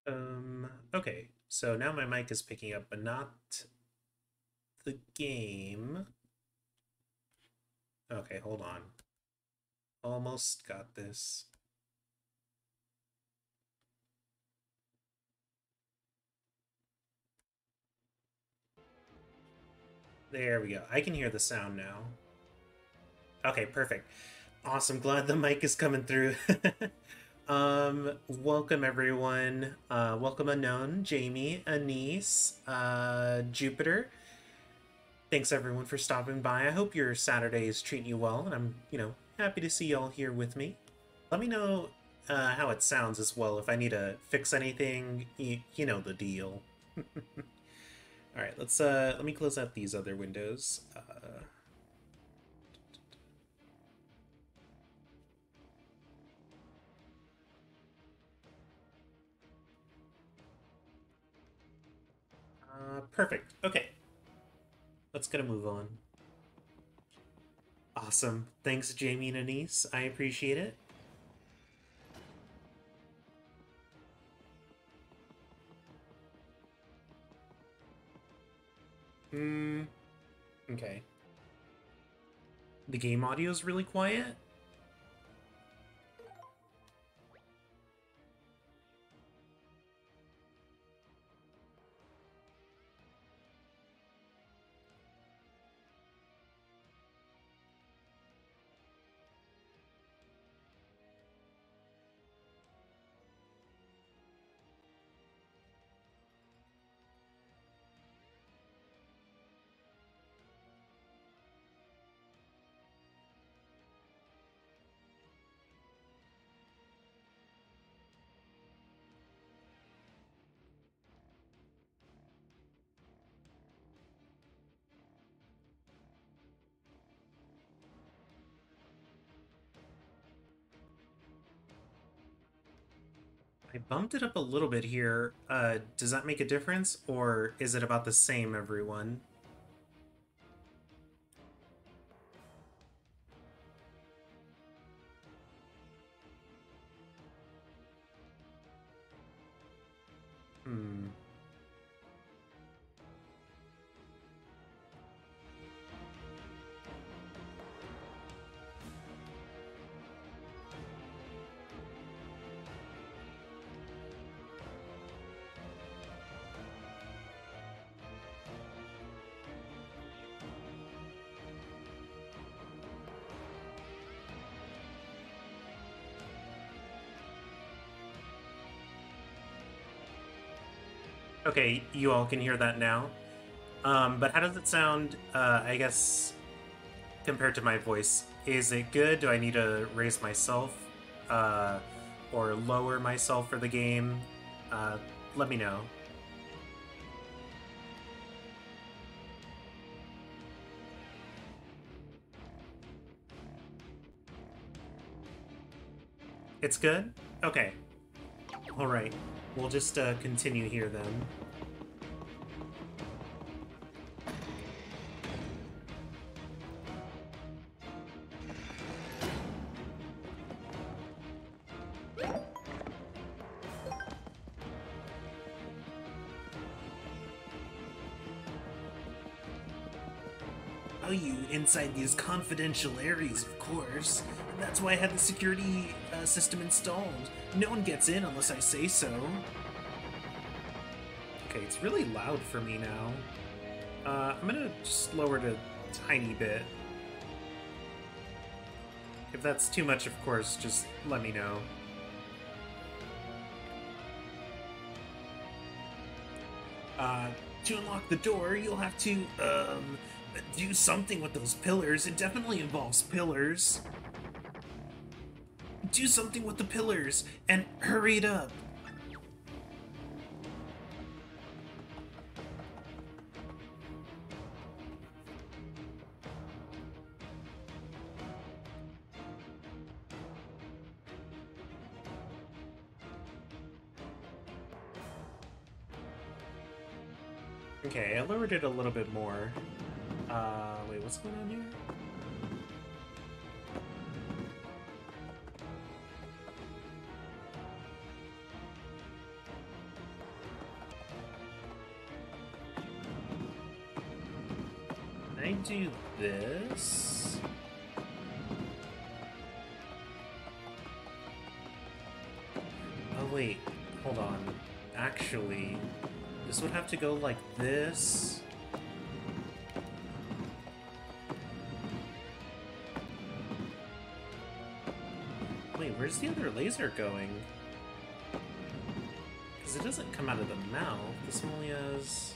Okay. So now my mic is picking up, but not the game. Okay, hold on. Almost got this. There we go. I can hear the sound now. Okay, perfect. Awesome. Glad the mic is coming through. Welcome everyone. Welcome Unknown, Jamie, Anise, Jupiter. Thanks everyone for stopping by. I hope your Saturday is treating you well, and I'm, happy to see y'all here with me. Let me know how it sounds as well. If I need to fix anything, you know the deal. All right, let me close out these other windows. Perfect. Okay, let's get a move on. Awesome. Thanks, Jamie and Anise. I appreciate it. Hmm. Okay. The game audio is really quiet. I bumped it up a little bit here. Does that make a difference, or is it about the same, everyone? Hmm. Okay, you all can hear that now. But how does it sound, I guess, compared to my voice? Is it good? Do I need to raise myself? Uh, or lower myself for the game? Uh, Let me know. It's good? Okay. Alright. We'll just continue here then. Oh, you inside these confidential areas, of course. That's why I had the security system installed. No one gets in unless I say so. Okay, it's really loud for me now. I'm gonna just lower it a tiny bit. If that's too much, of course, just let me know. To unlock the door, you'll have to, do something with those pillars. It definitely involves pillars. Do something with the pillars, and hurry it up. Okay, I lowered it a little bit more. Wait, what's going on here? I do this? Oh wait, hold on. Actually, this would have to go like this. Wait, where's the other laser going? Because it doesn't come out of the mouth. This one only has...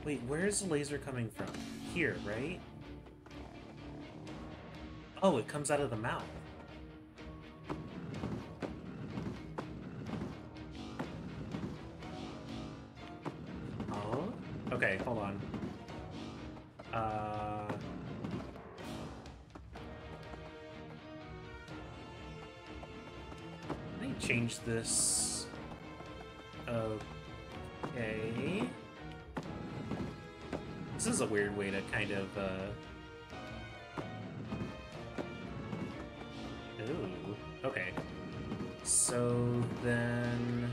Wait, where's the laser coming from? Here, right? Oh, it comes out of the mouth. Oh? Okay, hold on. Let me change this. Okay. This is a weird way to kind of, Ooh, okay. So then...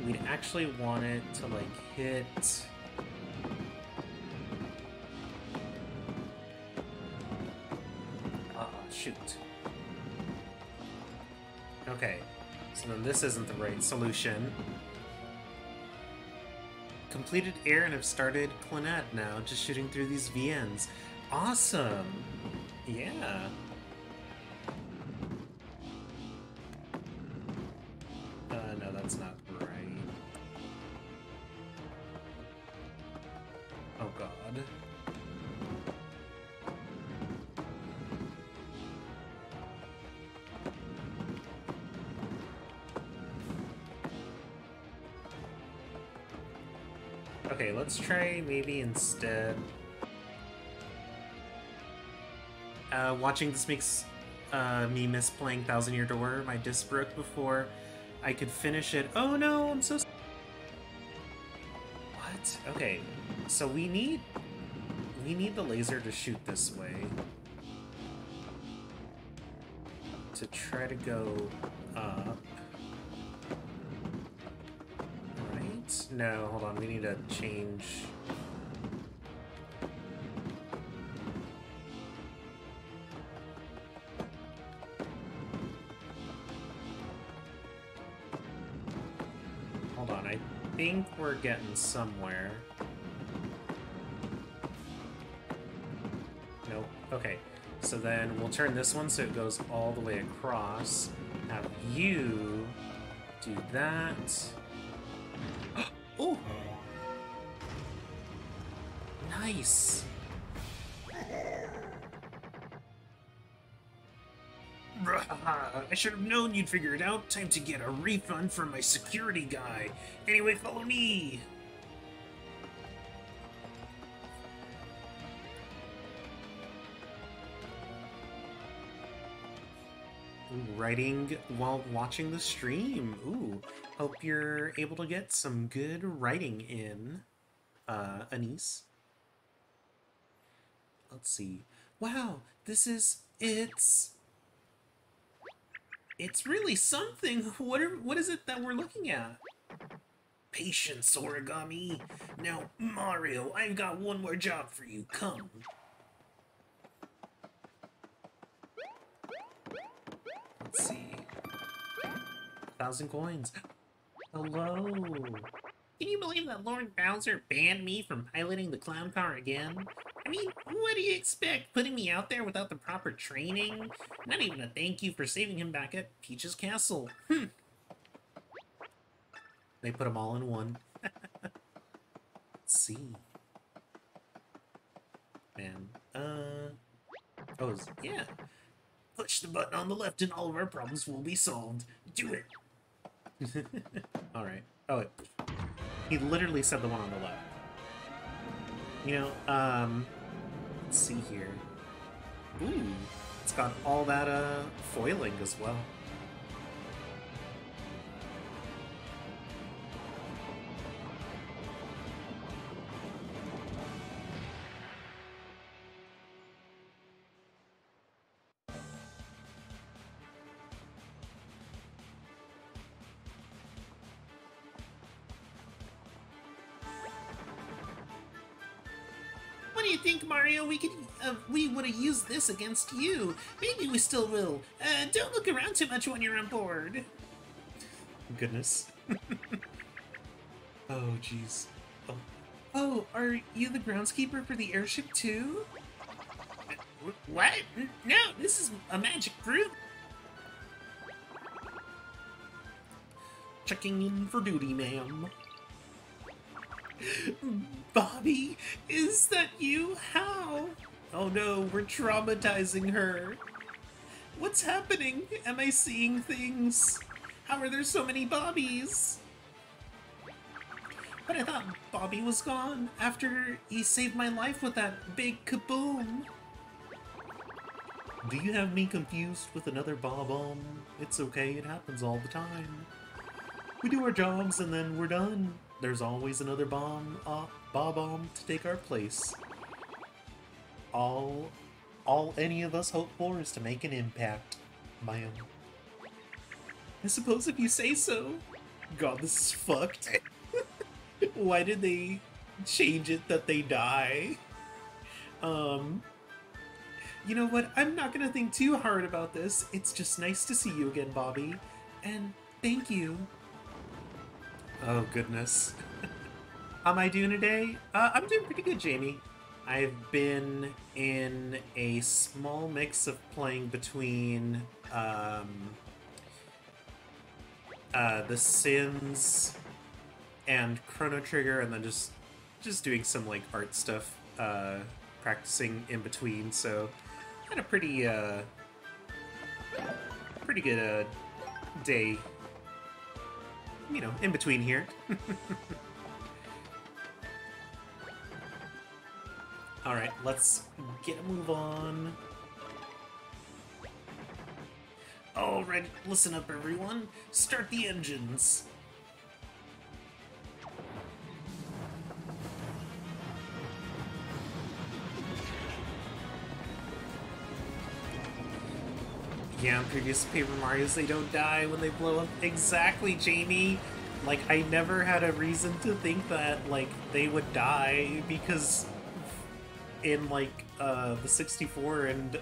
We'd actually want it to, like, hit... shoot. Okay, so then this isn't the right solution. Completed air and have started Clannad now, just shooting through these VNs. Awesome! Yeah. No, that's not right. Oh god. Okay, let's try maybe instead... watching this makes me miss playing Thousand Year Door. My disc broke before I could finish it. Oh no, I'm so... What? Okay, so we need the laser to shoot this way. To try to go up. Right? No, hold on, we need to change... Hold on, I think we're getting somewhere. Nope. Okay. So then we'll turn this one so it goes all the way across. Have you do that. Oh! Nice! I should have known you'd figure it out. Time to get a refund from my security guy. Anyway, follow me! Writing while watching the stream. Ooh, hope you're able to get some good writing in, Anise. Let's see. Wow, it's really something. What is it that we're looking at? Patience, Origami. Now, Mario, I've got one more job for you. Come. Let's see. 1,000 coins. Hello. Can you believe that Lord Bowser banned me from piloting the clown car again? I mean, what do you expect? Putting me out there without the proper training? Not even a thank you for saving him back at Peach's castle. They put them all in one. Let's see. Man, oh, yeah. Push the button on the left and all of our problems will be solved. Do it! Alright. Oh, wait. He literally said the one on the left. You know, let's see here. Ooh, it's got all that, foiling as well. think, Mario, we would have used this against you. Maybe we still will. Don't look around too much when you're on board. Goodness. Oh, jeez. Oh, are you the groundskeeper for the airship too? What? No, this is a magic group. Checking in for duty, ma'am. Bobby, is that you? How? Oh no, we're traumatizing her. What's happening? Am I seeing things? How are there so many Bobbies? But I thought Bobby was gone after he saved my life with that big kaboom. Do you have me confused with another Bob-omb? It's okay, it happens all the time. We do our jobs and then we're done. There's always another Bob-omb to take our place. All any of us hope for is to make an impact, ma'am. I suppose if you say so. God, this is fucked. Why did they change it that they die? You know what? I'm not gonna think too hard about this. It's just nice to see you again, Bobby. And thank you. Oh, goodness. How am I doing today? I'm doing pretty good, Jamie. I've been in a small mix of playing between The Sims and Chrono Trigger, and then just doing some like art stuff, practicing in between. So had a pretty good day, you know, in between here. Alright, let's get a move on. Alright, listen up everyone. Start the engines. Yeah, in previous Paper Marios, they don't die when they blow up. Exactly, Jamie! Like, I never had a reason to think that, like, they would die, because in, like, the 64 and,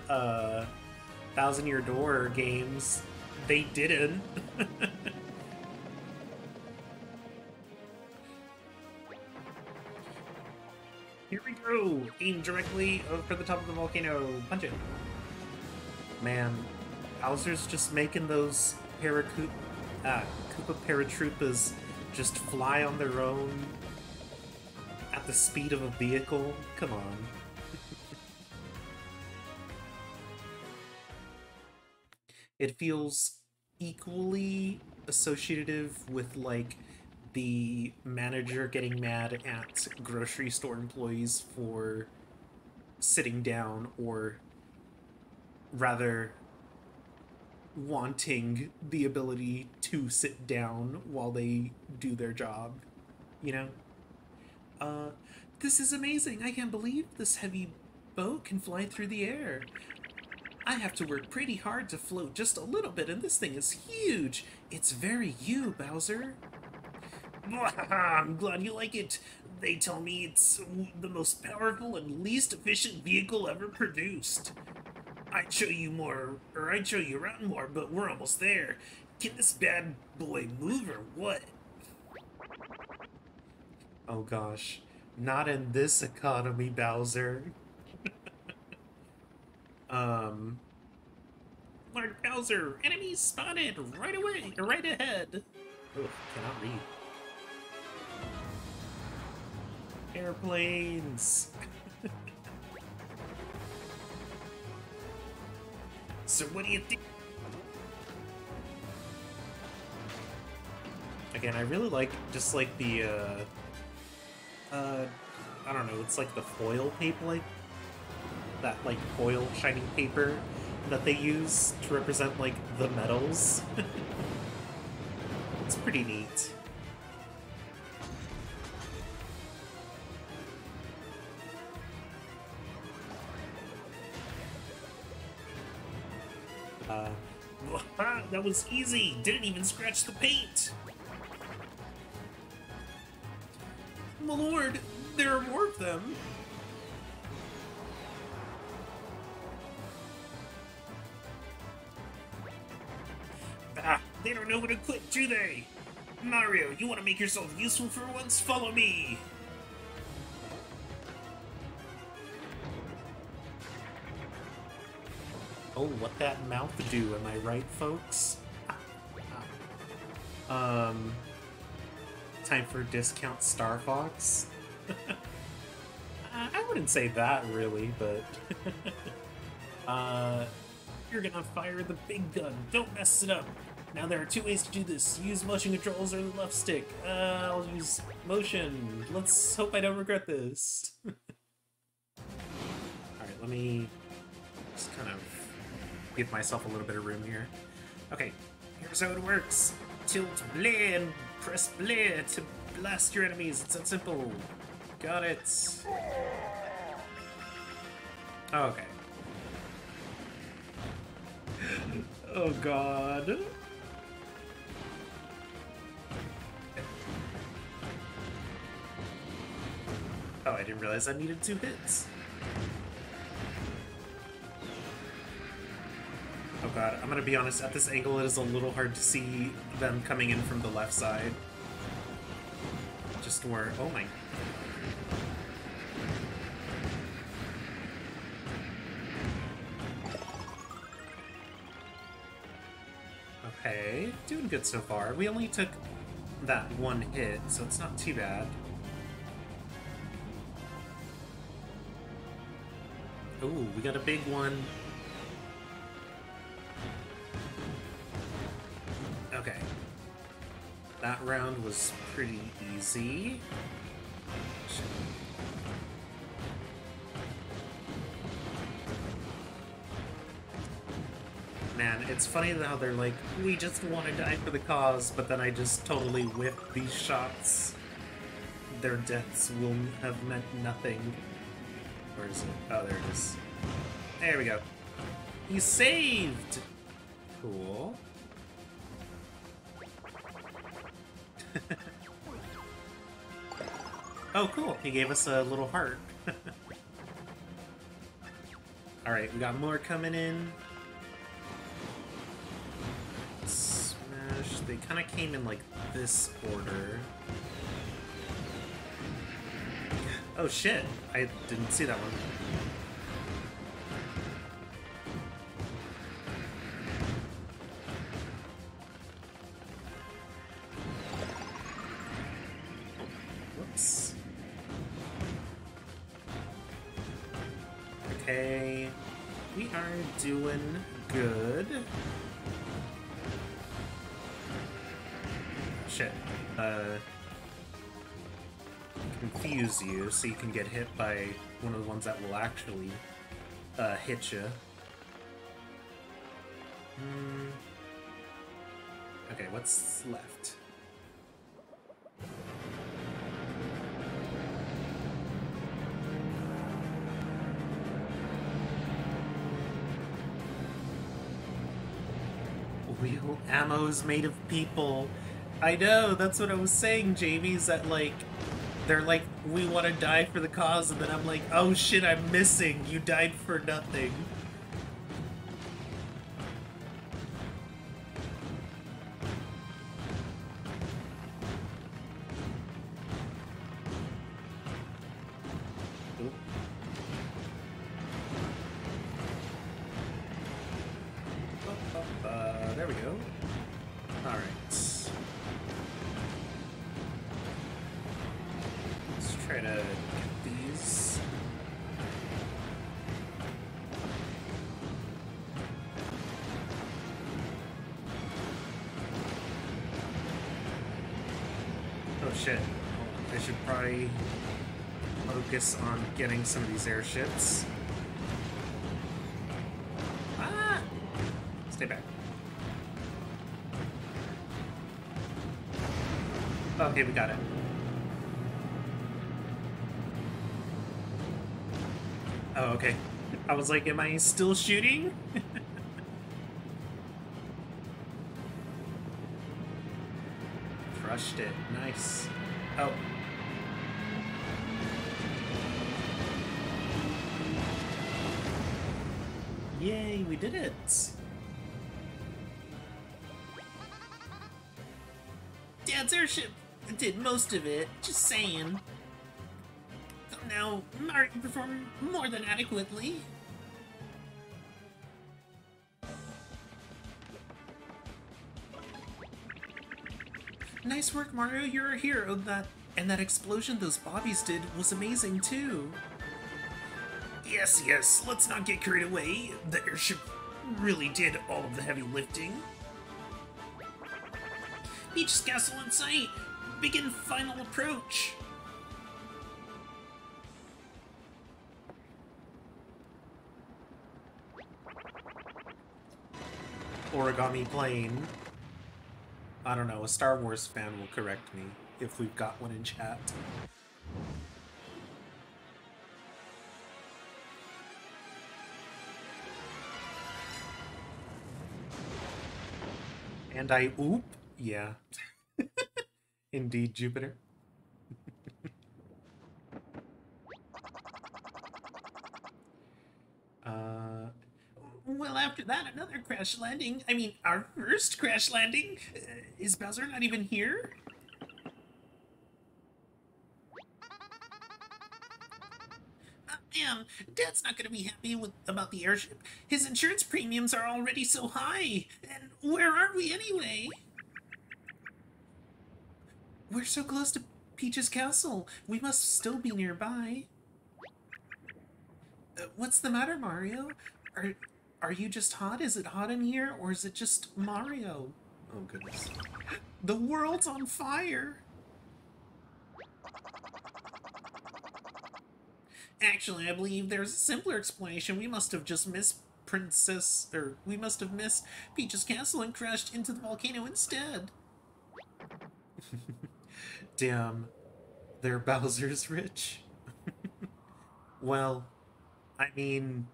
Thousand Year Door games, they didn't. Here we go! Aim directly for the top of the volcano. Punch it. Man, Bowser's just making those Koopa Paratroopas just fly on their own at the speed of a vehicle. Come on. It feels equally associative with, like, the manager getting mad at grocery store employees for sitting down, or rather wanting the ability to sit down while they do their job, you know? This is amazing. I can't believe this heavy boat can fly through the air. I have to work pretty hard to float just a little bit, and this thing is huge. It's very you, Bowser. I'm glad you like it. They tell me it's the most powerful and least efficient vehicle ever produced. I'd show you around more, but we're almost there. Can this bad boy move or what? Oh gosh. Not in this economy, Bowser. Lord Bowser, enemies spotted right away, right ahead. Oh, cannot read. Airplanes. So what do you think? Again, I really like just like the I don't know, it's like the foil paper, like that like foil shiny paper that they use to represent like the metals. It's pretty neat. That was easy. Didn't even scratch the paint. My lord, there are more of them. They don't know when to quit, do they? Mario, you want to make yourself useful for once? Follow me! Oh, what that mouth do, am I right, folks? Time for discount Star Fox? I wouldn't say that, really, but... You're gonna fire the big gun. Don't mess it up. Now there are two ways to do this. Use motion controls or the left stick. I'll use motion. Let's hope I don't regret this. Alright, let me just kind of give myself a little bit of room here. Okay, here's how it works. Tilt blade and press blade to blast your enemies. It's that simple. Got it. Oh, okay. Oh god. Oh, I didn't realize I needed 2 hits. Oh god, I'm gonna be honest, at this angle it is a little hard to see them coming in from the left side. Just where... oh my... Okay, doing good so far. We only took that 1 hit, so it's not too bad. Ooh, we got a big one. Okay. That round was pretty easy. Man, it's funny how they're like, we just want to die for the cause, but then I just totally whip these shots. Their deaths will have meant nothing. Where is it? Oh, there it is. There we go. He's saved! Cool. Oh, cool. He gave us a little heart. Alright, we got more coming in. Smash. They kind of came in like this order. Oh shit, I didn't see that one. Whoops. Okay, we are doing good. Shit. Confuse you so you can get hit by one of the ones that will actually hit you. Okay, what's left? Wheel ammo's made of people. I know, that's what I was saying, Jamie, is that like they're like, we want to die for the cause, and then I'm like, oh shit, I'm missing. You died for nothing. There we go. Alright. Try to get these. Oh shit. I should probably focus on getting some of these airships. Ah! Stay back. Okay, we got it. Oh, okay. I was like, am I still shooting? Crushed it. Nice. Oh. Yay, we did it! Dad's airship did most of it, just saying. Now, Mario performed more than adequately. Nice work, Mario, you're a hero. And that explosion those bobbies did was amazing, too. Yes, let's not get carried away. The airship really did all of the heavy lifting. Peach's castle in sight. Begin final approach. Origami plane. I don't know, a Star Wars fan will correct me if we've got one in chat. And I oop? Yeah. Indeed, Jupiter. Well, after that, another crash landing. I mean, our first crash landing. Is Bowser not even here? Damn, Dad's not gonna be happy about the airship. His insurance premiums are already so high. And where are we anyway? We're so close to Peach's castle. We must still be nearby. What's the matter, Mario? Are you just hot? Is it hot in here, or is it just Mario? Oh, goodness. The world's on fire! Actually, I believe there's a simpler explanation. We must have just missed we must have missed Peach's castle and crashed into the volcano instead. Damn, they're Bowser's rich. Well, I mean,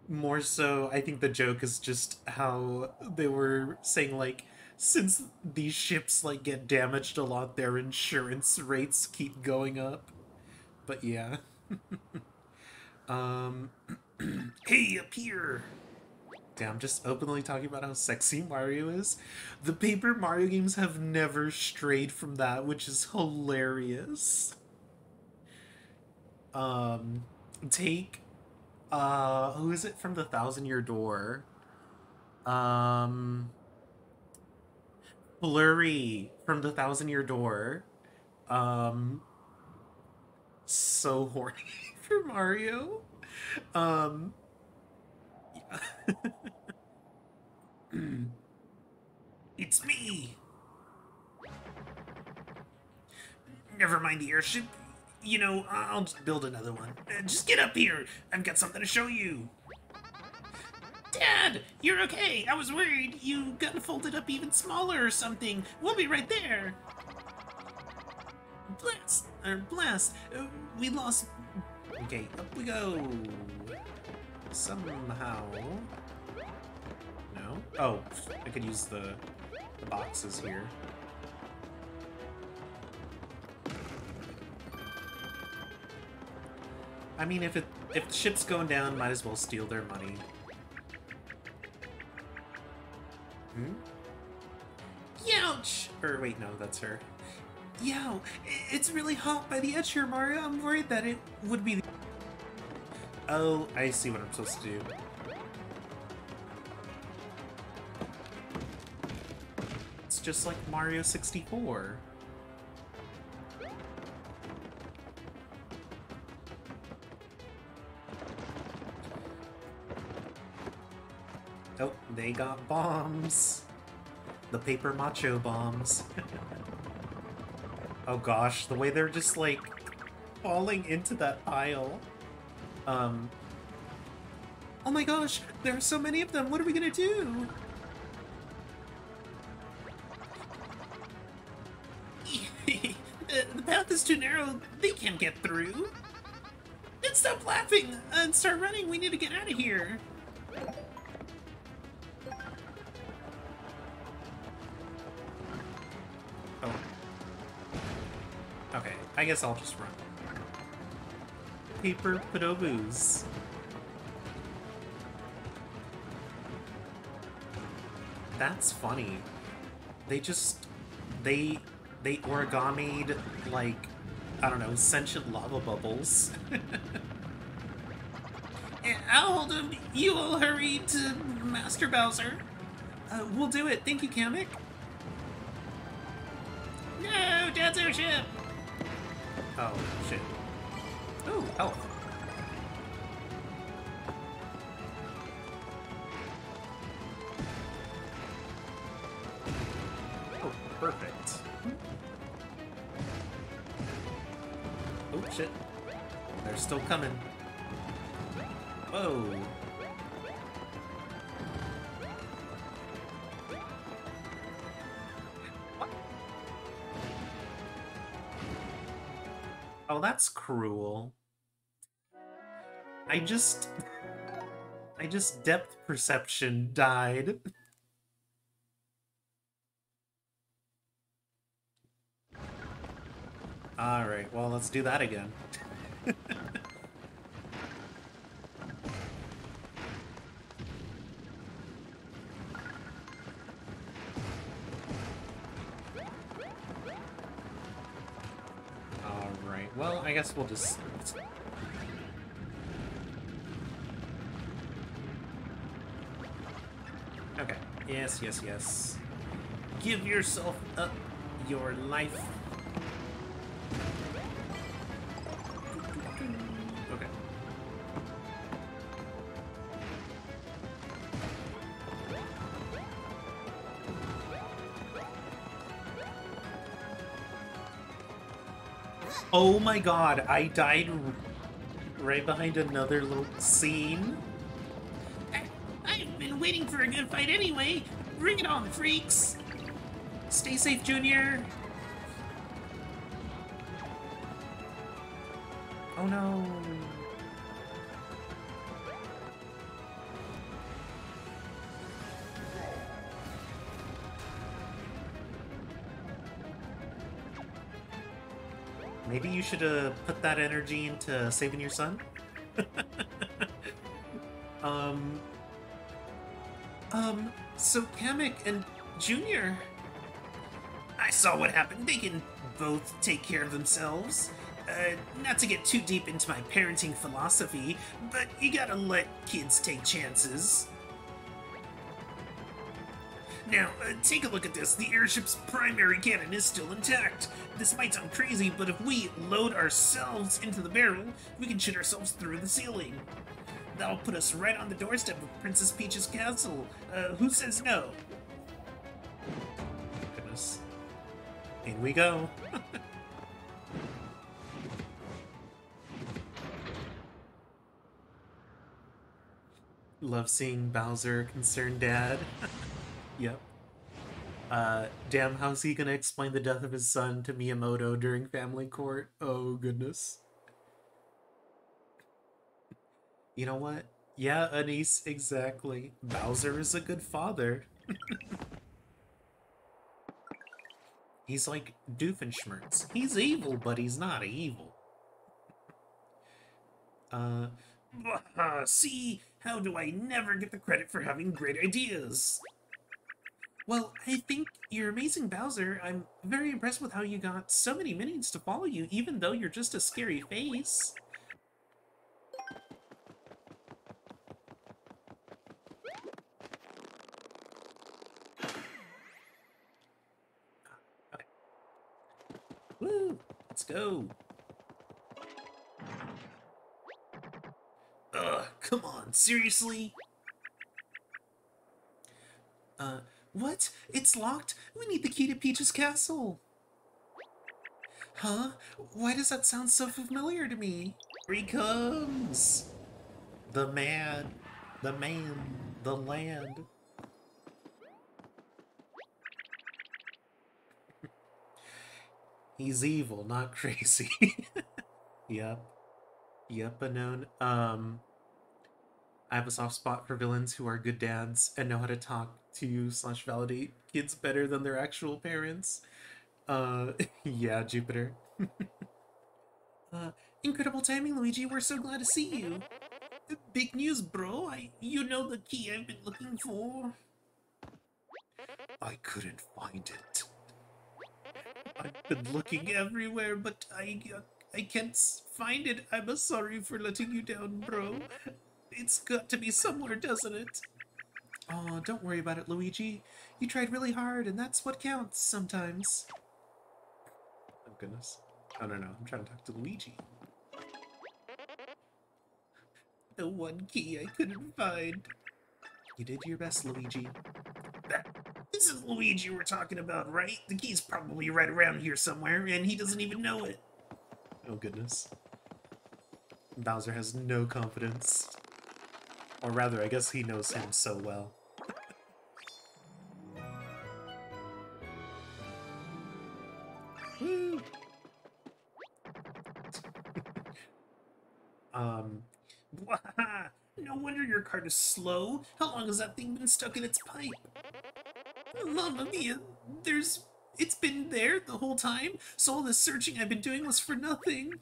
more so, I think the joke is just how they were saying, like, since these ships, like, get damaged a lot, their insurance rates keep going up. But yeah. Hey, up here! Damn, just openly talking about how sexy Mario is. The Paper Mario games have never strayed from that, which is hilarious. Take, who is it from the Thousand Year Door? Flurry from the Thousand Year Door. So horny for Mario. It's me! Never mind the airship. You know, I'll just build another one. Just get up here. I've got something to show you. Dad, you're okay. I was worried you got folded up even smaller or something. We'll be right there. Blast. We lost. Okay, up we go. Somehow. No? Oh, I could use the boxes here. I mean, if the ship's going down, might as well steal their money. Youch! Or wait, no, that's her. Yow, it's really hot by the edge here, Mario. I'm worried that it would be... Oh, I see what I'm supposed to do. It's just like Mario 64. Oh, they got bombs. The paper macho bombs. Oh gosh, the way they're just like falling into that pile. Oh my gosh, there are so many of them. What are we gonna do? The path is too narrow. They can't get through. And stop laughing and start running. We need to get out of here. Oh. Okay, I guess I'll just run. Paper Podoboos. That's funny. They just They they origamied like, I don't know, sentient lava bubbles. I'll hold him. You will hurry to Master Bowser. We'll do it. Thank you, Kamek. No, Dad's airship. Oh shit. Oh, health. Oh, perfect. Oh shit. They're still coming. Whoa. Oh, that's cruel. I just... I just depth perception died. Alright, well, let's do that again. Alright, well, I guess we'll just... Okay. Yes, yes, yes. Give yourself up your life. Okay. Oh my god, I died right behind another little scene. I've been waiting for a good fight anyway. Bring it on, freaks. Stay safe, Junior. Oh no. Maybe you should put that energy into saving your son? um, so Kamek and Junior... I saw what happened. They can both take care of themselves. Not to get too deep into my parenting philosophy, but you gotta let kids take chances. Now, take a look at this. The airship's primary cannon is still intact. This might sound crazy, but if we load ourselves into the barrel, we can shoot ourselves through the ceiling. That'll put us right on the doorstep of Princess Peach's castle. Who says no? Goodness. In we go. Love seeing Bowser concerned dad. Yep. Damn, how's he gonna explain the death of his son to Miyamoto during family court? Oh, goodness. You know what? Yeah, Anise, exactly. Bowser is a good father. He's like Doofenshmirtz. He's evil, but he's not evil. See? How do I never get the credit for having great ideas? Well, I think you're amazing, Bowser. I'm very impressed with how you got so many minions to follow you, even though you're just a scary face. Okay. Woo! Let's go. Come on, seriously? What? It's locked? We need the key to Peach's castle. Huh? Why does that sound so familiar to me? Here he comes! The man, the land. He's evil, not crazy. Yep. Yep, unknown. I have a soft spot for villains who are good dads and know how to talk to / validate kids better than their actual parents. Yeah, Jupiter. Incredible timing, Luigi. We're so glad to see you. Big news, bro. You know the key I've been looking for. I couldn't find it. I've been looking everywhere, but I can't find it. I'm sorry for letting you down, bro. It's got to be somewhere, doesn't it? Oh, don't worry about it, Luigi. You tried really hard, and that's what counts sometimes. Oh, goodness. Oh, no, no. I'm trying to talk to Luigi. The one key I couldn't find. You did your best, Luigi. This is Luigi we're talking about, right? The key's probably right around here somewhere, and he doesn't even know it. Oh, goodness. Bowser has no confidence. Or rather, I guess he knows him so well. Woo! um... No wonder your cart is slow. How long has that thing been stuck in its pipe? Mamma mia, it's been there the whole time, so all this searching I've been doing was for nothing.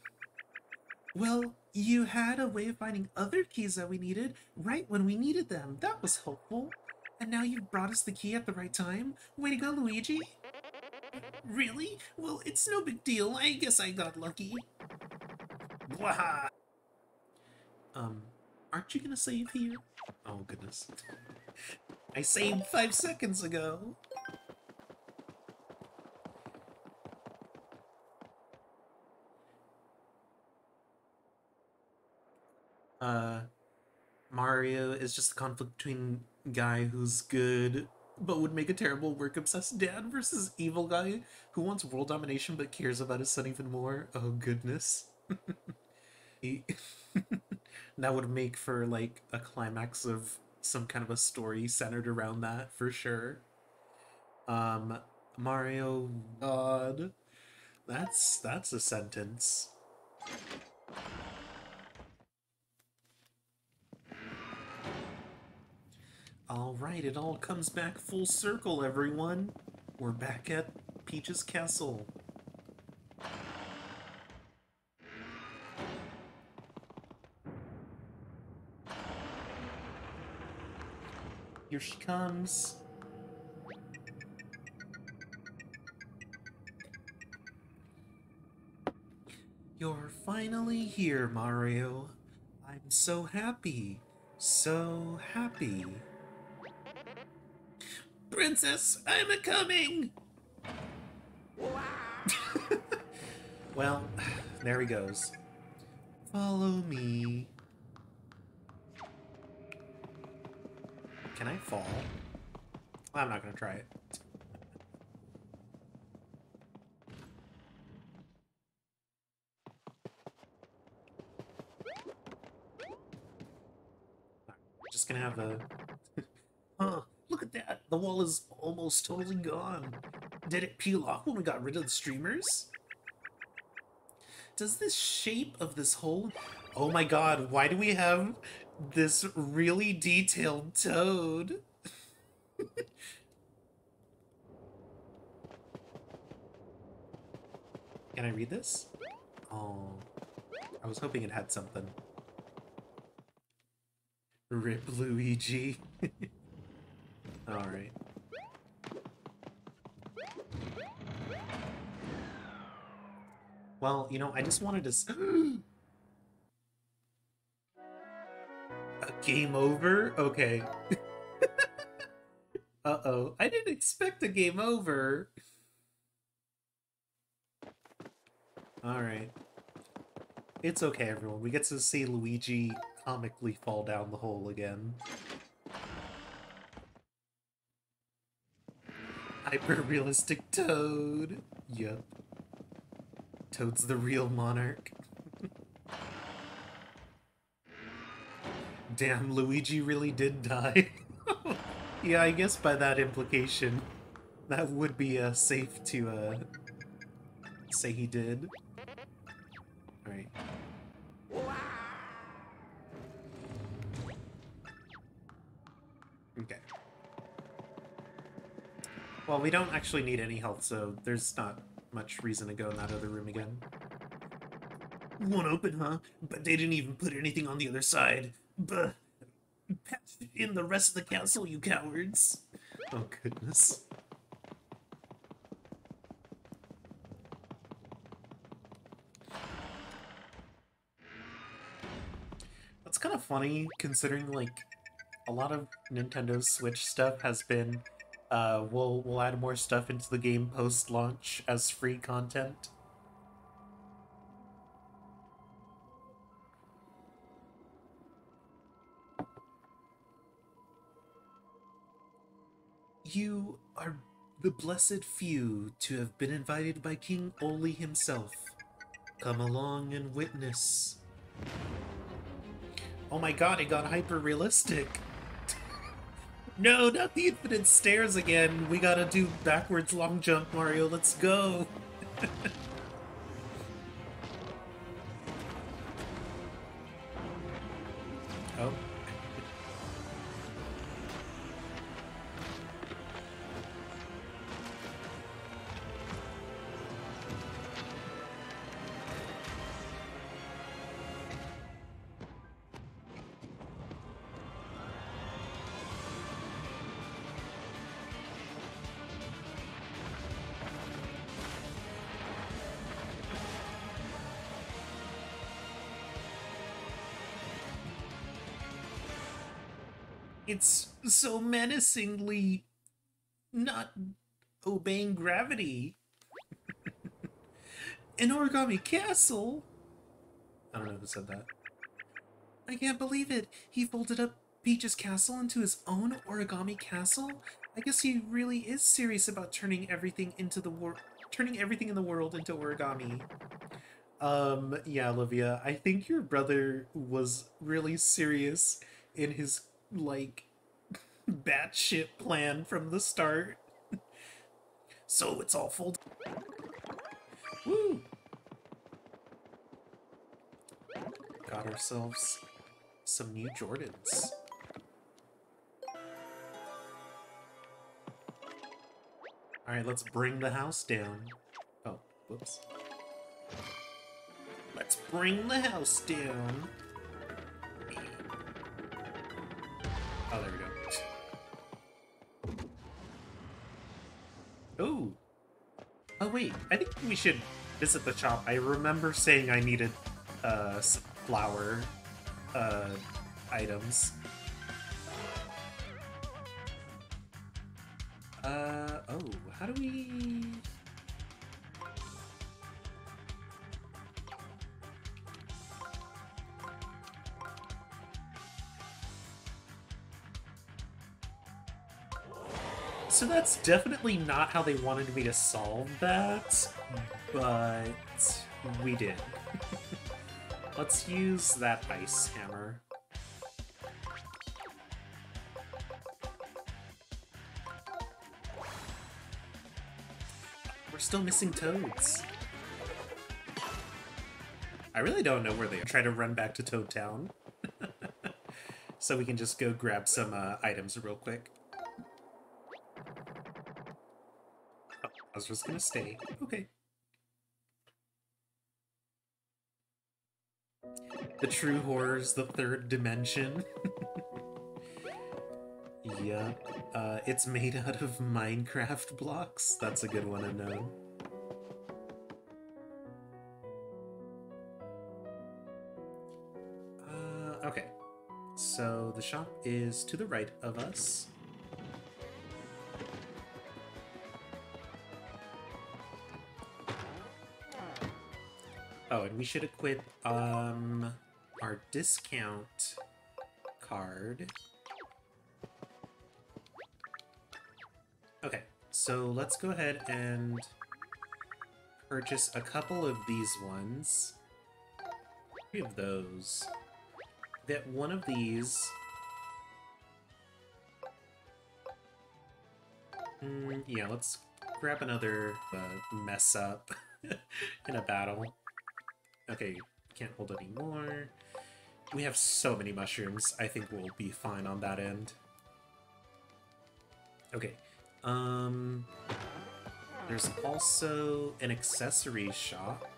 Well, you had a way of finding other keys that we needed right when we needed them. That was helpful. And now you've brought us the key at the right time. Way to go, Luigi. Really? Well, it's no big deal. I guess I got lucky. Blah! Aren't you gonna save here? Oh, goodness. I saved 5 seconds ago. Mario is just the conflict between guy who's good but would make a terrible work-obsessed dad versus evil guy who wants world domination but cares about his son even more. Oh, goodness. He... that would make for, like, a climax of some kind of a story centered around that, for sure. Mario, God. That's a sentence. Alright, it all comes back full circle, everyone. We're back at Peach's castle. Here she comes. You're finally here, Mario. I'm so happy. So happy. Princess, I'm a-coming! Well, there he goes. Follow me. Can I fall? I'm not gonna try it. Just gonna have a... Huh, look at that! The wall is almost totally gone. Did it peel off when we got rid of the streamers? Does this shape of this hole... Oh my god, why do we have this really detailed toad? Can I read this? Oh, I was hoping it had something. Rip Luigi. Alright. Well, you know, I just wanted to... A game over? Okay. Uh-oh. I didn't expect a game over. Alright. It's okay, everyone. We get to see Luigi comically fall down the hole again. Hyper-realistic Toad. Yup. Toad's the real monarch. Damn, Luigi really did die. Yeah, I guess by that implication, that would be safe to say he did. Alright. Okay. Well, we don't actually need any health, so there's not much reason to go in that other room again. One open, huh? But they didn't even put anything on the other side. Buh. Patch in the rest of the castle, you cowards. Oh, goodness. It's kind of funny considering like a lot of Nintendo Switch stuff has been we'll add more stuff into the game post-launch as free content. You are the blessed few to have been invited by King Oli himself. Come along and witness. Oh my god, it got hyper realistic. No, not the infinite stairs again. We gotta do backwards long jump, Mario. Let's go. Oh. It's so menacingly not obeying gravity. An origami castle? I don't know who said that. I can't believe it. He folded up Peach's castle into his own origami castle? I guess he really is serious about turning everything in the world into origami. Yeah, Olivia, I think your brother was really serious in his, like, batshit plan from the start. So it's all folded. Woo! Got ourselves some new Jordans. Alright, let's bring the house down. Oh, whoops. Let's bring the house down. Oh, there we go. Ooh. Oh, wait. I think we should visit the shop. I remember saying I needed flower items. Oh, how do we... So that's definitely not how they wanted me to solve that, but we did. Let's use that ice hammer. We're still missing toads. I really don't know where they are. Try to run back to Toad Town. So we can just go grab some items real quick. Oh, I was just gonna stay. Okay. The True Horrors, the third dimension. Yep. It's made out of Minecraft blocks. That's a good one to know. Okay. So the shop is to the right of us. Oh, and we should equip our discount card. Okay, so let's go ahead and purchase a couple of these ones. 3 of those. Get one of these. Yeah, let's grab another mess up in a battle. Okay, can't hold any more. We have so many mushrooms. I think we'll be fine on that end. Okay. There's also an accessories shop.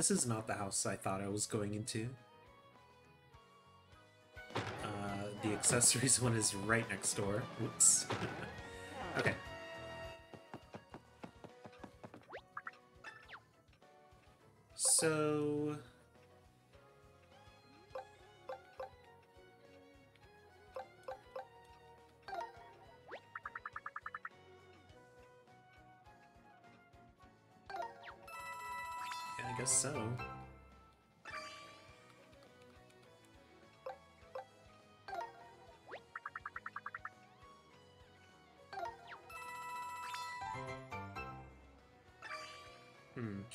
This is not the house I thought I was going into. The accessories one is right next door. Whoops. Okay. So... yeah, I guess so.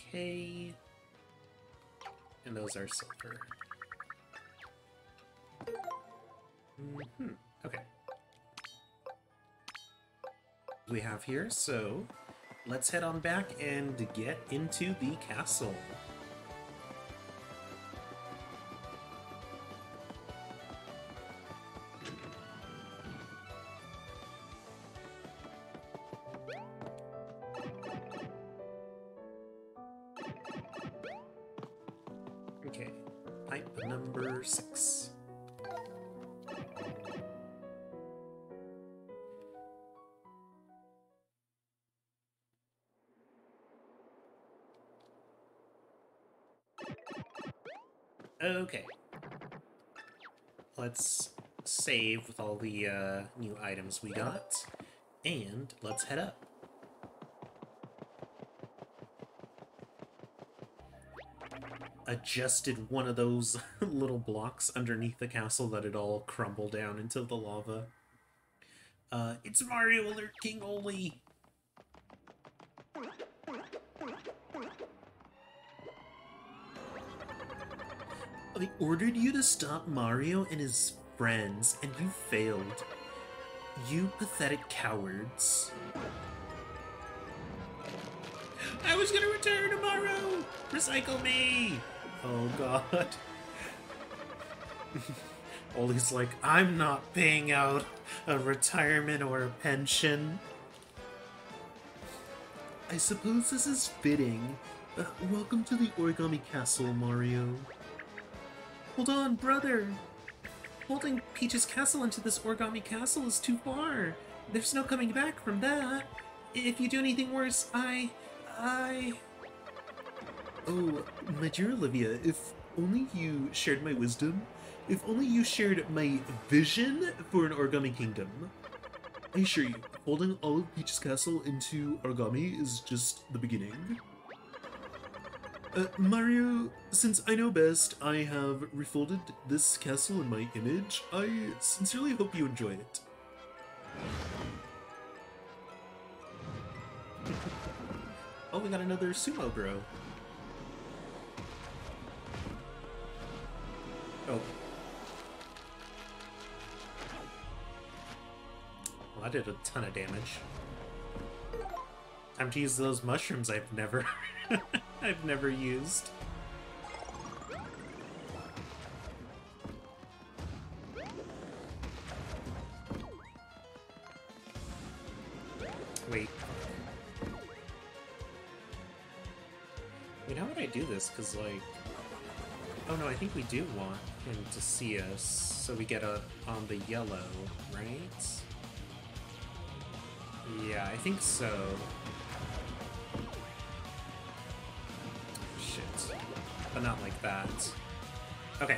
Okay. And those are silver. Okay. We have here, so let's head on back and get into the castle. Okay, pipe number 6. Okay. Let's save with all the new items we got, and let's head up. Adjusted one of those little blocks underneath the castle that it all crumbled down into the lava. It's Mario Alert King only! I ordered you to stop Mario and his friends, and you failed. You pathetic cowards. I was gonna return tomorrow! Recycle me! Oh god. Ollie's like, I'm not paying out a retirement or a pension. I suppose this is fitting. Welcome to the Origami Castle, Mario. Hold on, brother! Holding Peach's castle into this Origami Castle is too far. There's no coming back from that. If you do anything worse, Oh, my dear Olivia, if only you shared my wisdom, if only you shared my vision for an Origami Kingdom. I assure you, holding all of Peach's castle into origami is just the beginning. Mario, since I know best, I have refolded this castle in my image. I sincerely hope you enjoy it. Oh, we got another sumo bro. Oh. Well, I did a ton of damage. Time to use those mushrooms I've never I've never used. Wait. Wait, how would I do this? Because, like... Oh no, I think we do want him to see us, so we get on the yellow, right? Yeah, I think so. Shit. But not like that. Okay.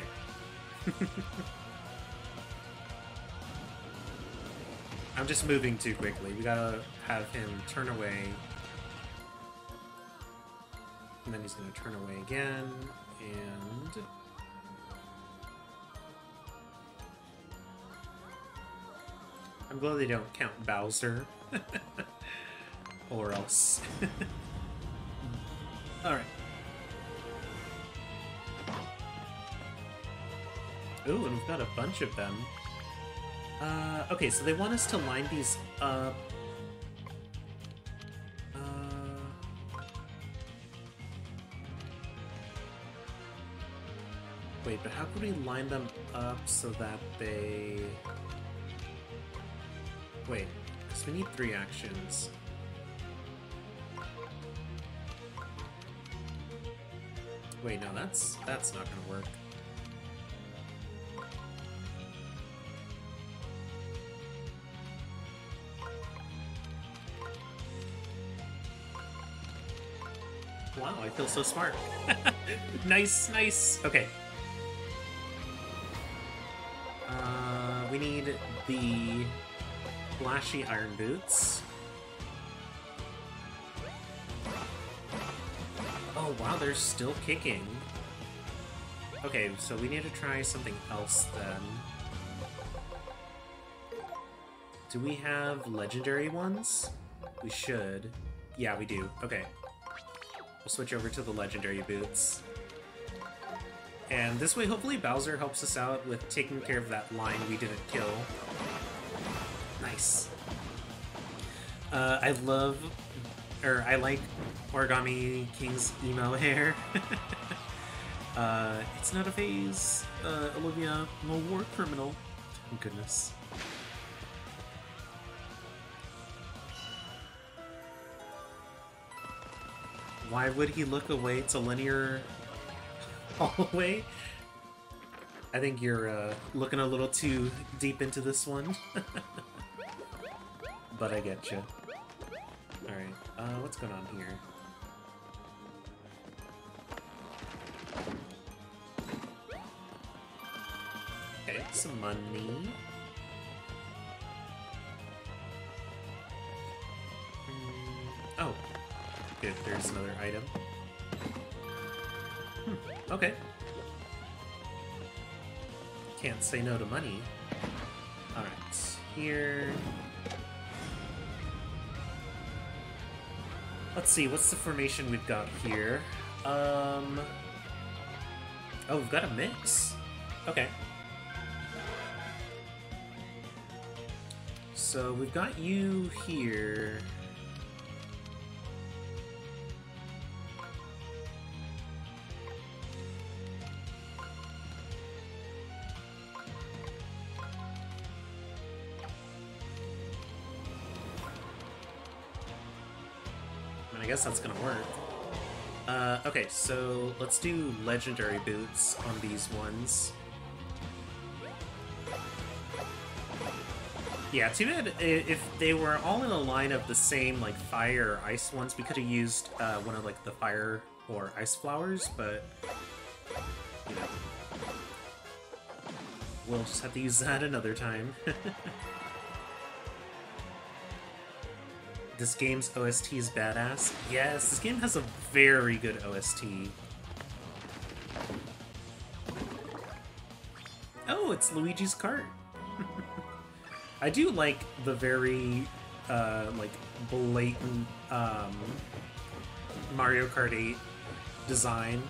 I'm just moving too quickly. We gotta have him turn away. And then he's gonna turn away again, and... I'm glad they don't count Bowser. Or else. Alright. Ooh, and we've got a bunch of them. Okay, so they want us to line these up. Wait, but how could we line them up so that they... Wait, because we need 3 actions. Wait, no, that's not gonna work. Wow, I feel so smart. Nice, nice. Okay. We need the flashy iron boots. Oh, wow, they're still kicking. Okay, so we need to try something else then. Do we have legendary ones? We should. Yeah, we do. Okay. We'll switch over to the legendary boots. And this way, hopefully Bowser helps us out with taking care of that line we didn't kill. Nice. I like Origami King's emo hair. It's not a phase, Olivia, no war criminal. Oh, goodness. Why would he look away? It's a linear hallway. I think you're looking a little too deep into this one. But I get you. Alright, what's going on here? Okay, some money. Oh, good, there's another item. Okay. Can't say no to money. Alright, here... Let's see, what's the formation we've got here? Oh, we've got a mix. Okay. So we've got you here. I guess that's gonna work. Okay, so let's do legendary boots on these ones. Yeah, too bad if they were all in a line of the same, like, fire or ice ones, we could have used one of, like, the fire or ice flowers, but, you know, we'll just have to use that another time. This game's OST is badass. Yes, this game has a very good OST. Oh, it's Luigi's cart. I do like the very, like, blatant, Mario Kart 8 design.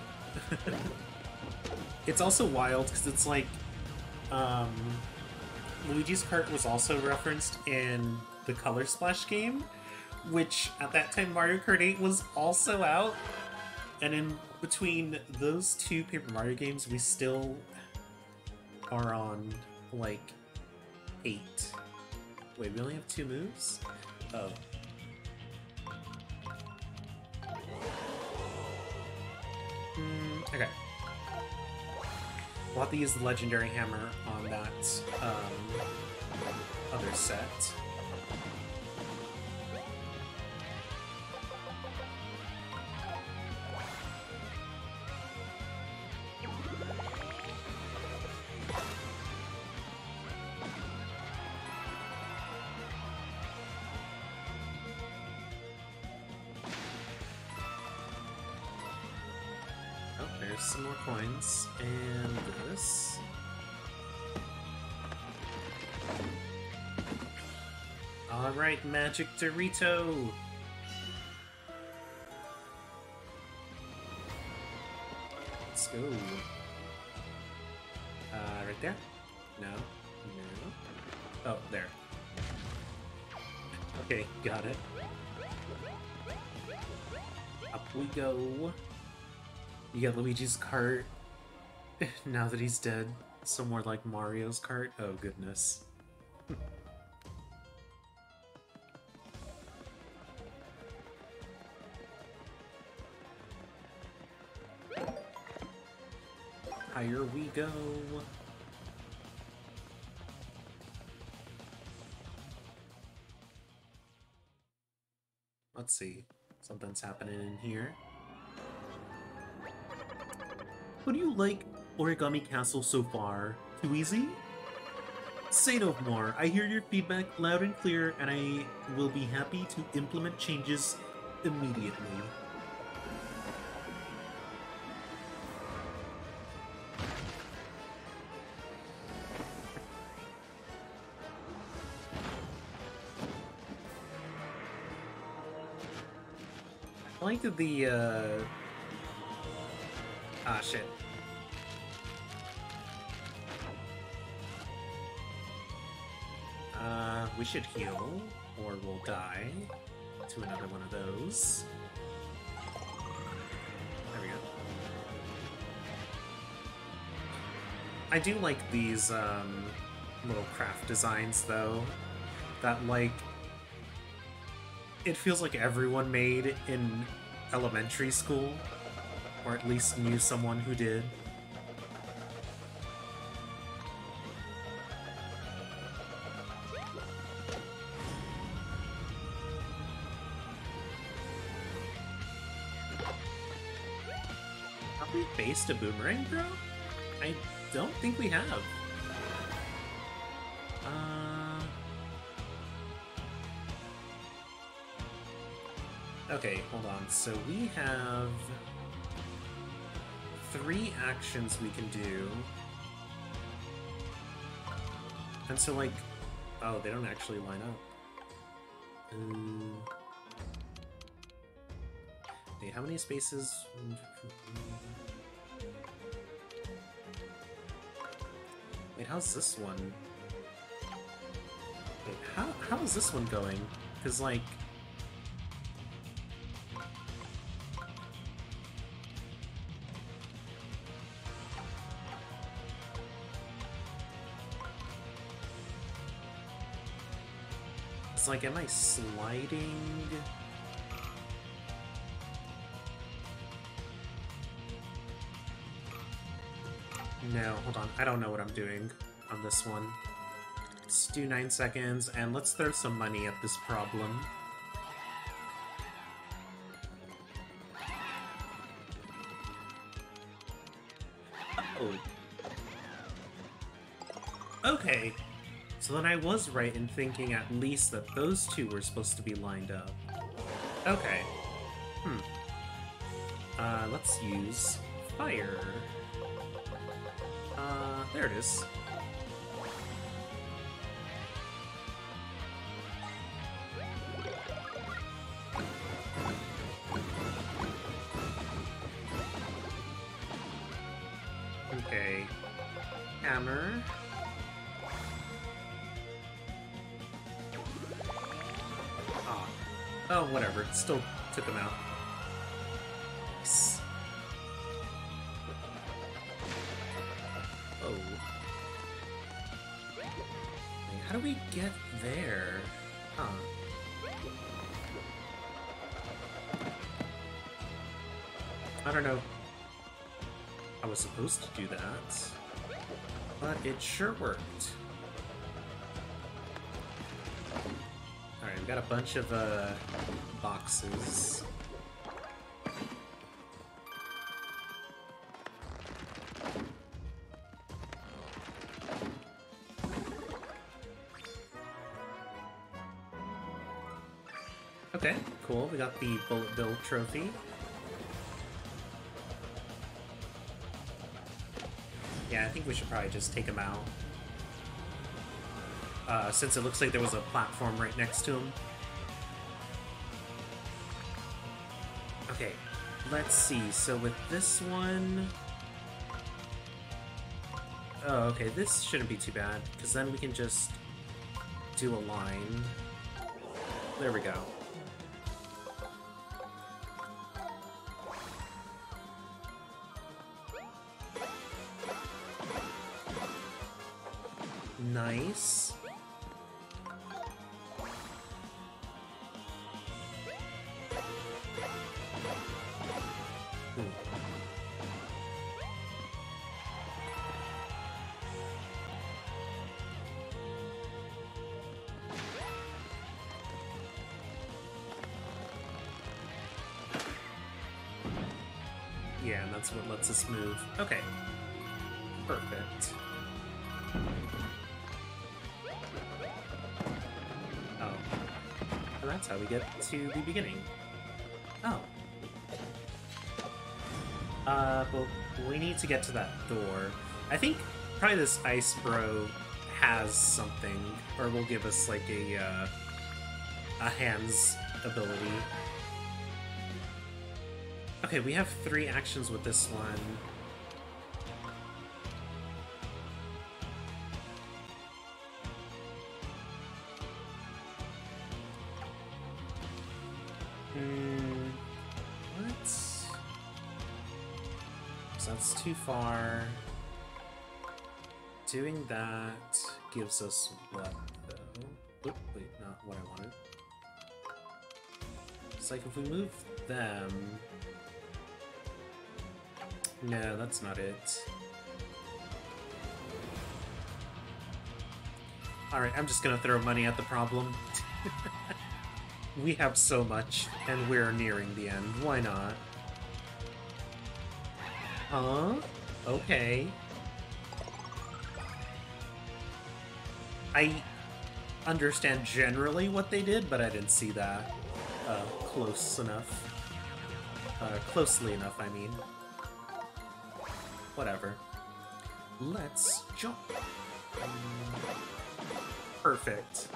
It's also wild because it's like, Luigi's cart was also referenced in the Color Splash game, which at that time Mario Kart 8 was also out, and in between those two Paper Mario games we still are on, like, 8. Wait, we only have 2 moves? Oh. Okay. We'll have to use the Legendary Hammer on that, other set. Some more coins, and this. Alright, Magic Dorito! Let's go. Right there? No. No. Oh, there. Okay, got it. Up we go. You got Luigi's cart. Now that he's dead, somewhere like Mario's cart. Oh, goodness. higher we go. Let's see. Something's happening in here. What do you like Origami Castle so far? Too easy? Say no more. I hear your feedback loud and clear, and I will be happy to implement changes immediately. I like the, ah, shit. We should heal, or we'll die to another one of those. There we go. I do like these, little craft designs, though, that, like, it feels like everyone made in elementary school, or at least knew someone who did. Have we based a boomerang, bro? I don't think we have. Okay, hold on. So we have 3 actions we can do. And so, like... Oh, they don't actually line up. Wait, how many spaces? Wait, how's this one? Wait, how is this one going? Because, like... It's like, am I sliding? No, hold on. I don't know what I'm doing on this one. Let's do 9 seconds, and let's throw some money at this problem. Oh. Okay. So then I was right in thinking at least that those 2 were supposed to be lined up. Okay. Let's use fire. There it is. Okay. Hammer. Oh, whatever. Still took him out. Nice. Oh. Wait, how do we get there? Huh. I don't know. I was supposed to do that, but it sure worked. Alright, we've got a bunch of, boxes. Okay, cool. We got the Bullet Bill trophy. Yeah, I think we should probably just take him out. Since it looks like there was a platform right next to him. Okay, let's see. So with this one... Oh, okay, this shouldn't be too bad, because then we can just do a line. There we go. Nice. Yeah, and that's what lets us move. Okay. Perfect. Oh. And that's how we get to the beginning. Oh. But we need to get to that door. I think probably this Ice Bro has something, or will give us like a hands ability. Okay, we have 3 actions with this one. What? So that's too far. Doing that gives us what, though? Oop, wait, not what I wanted. It's like if we move them... No, that's not it. Alright, I'm just gonna throw money at the problem. We have so much, and we're nearing the end. Why not? Huh? Okay. I understand generally what they did, but I didn't see that close enough. Closely enough, I mean. Whatever. Let's jump. Perfect.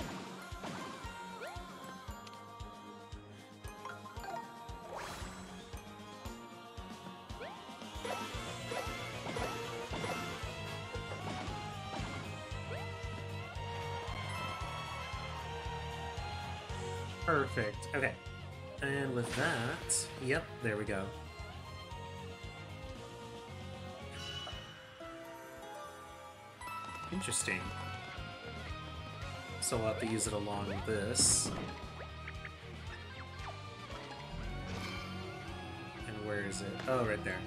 Perfect. Okay. And with that, yep, there we go. Interesting. So we'll have to use it along with this. And where is it? Oh, right there.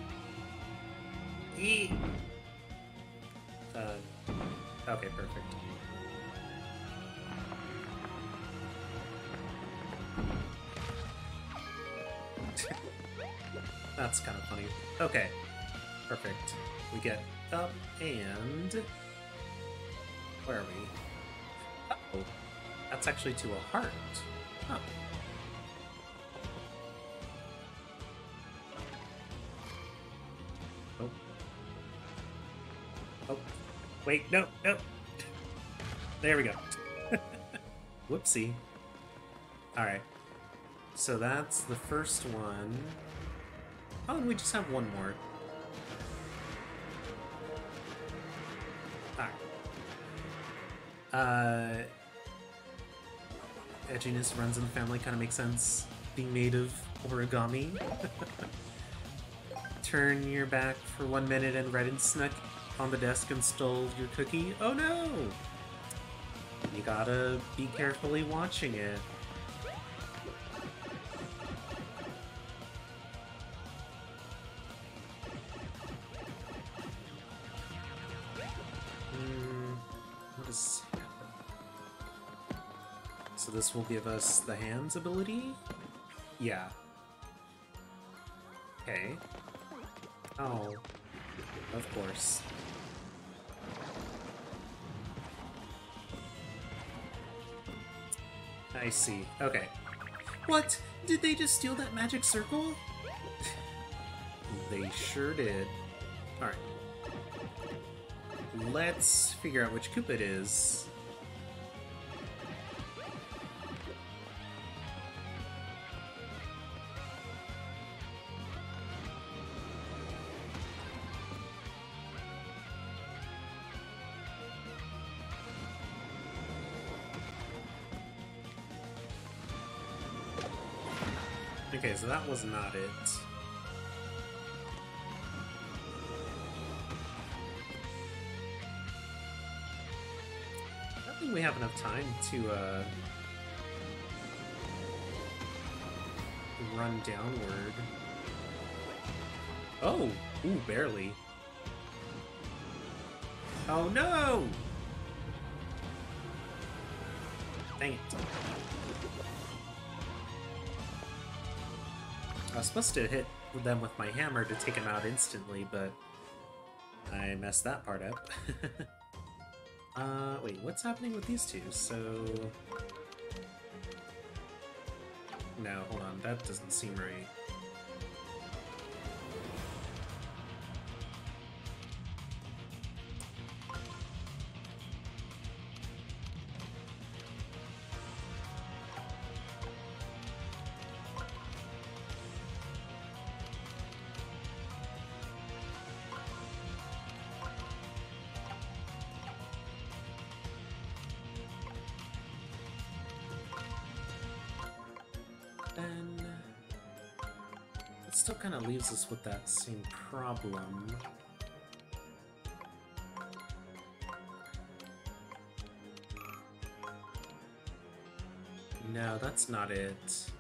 Eee! Okay, perfect. That's kind of funny. Okay, perfect. We get up and... Where are we? Uh-oh. That's actually to a heart. Huh. Oh. Oh. Wait, no, no! There we go. Whoopsie. Alright. So that's the first one. Oh, and we just have one more. Alright. Edginess runs in the family, kind of makes sense. Being made of origami. Turn your back for 1 minute and Redden snuck on the desk and stole your cookie. Oh no! You gotta be carefully watching it. What is happening? So this will give us the hands ability? Yeah. Okay. Oh. Of course. I see. Okay. What? Did they just steal that magic circle? They sure did. Alright. Let's figure out which Koopa it is. Okay, so that was not it. I don't think we have enough time to run downward. Oh! Ooh, barely. Oh no! Dang it. I was supposed to hit them with my hammer to take him out instantly, but I messed that part up. Wait, what's happening with these two? So... No, hold on, that doesn't seem right. Then it still kind of leaves us with that same problem. No, that's not it.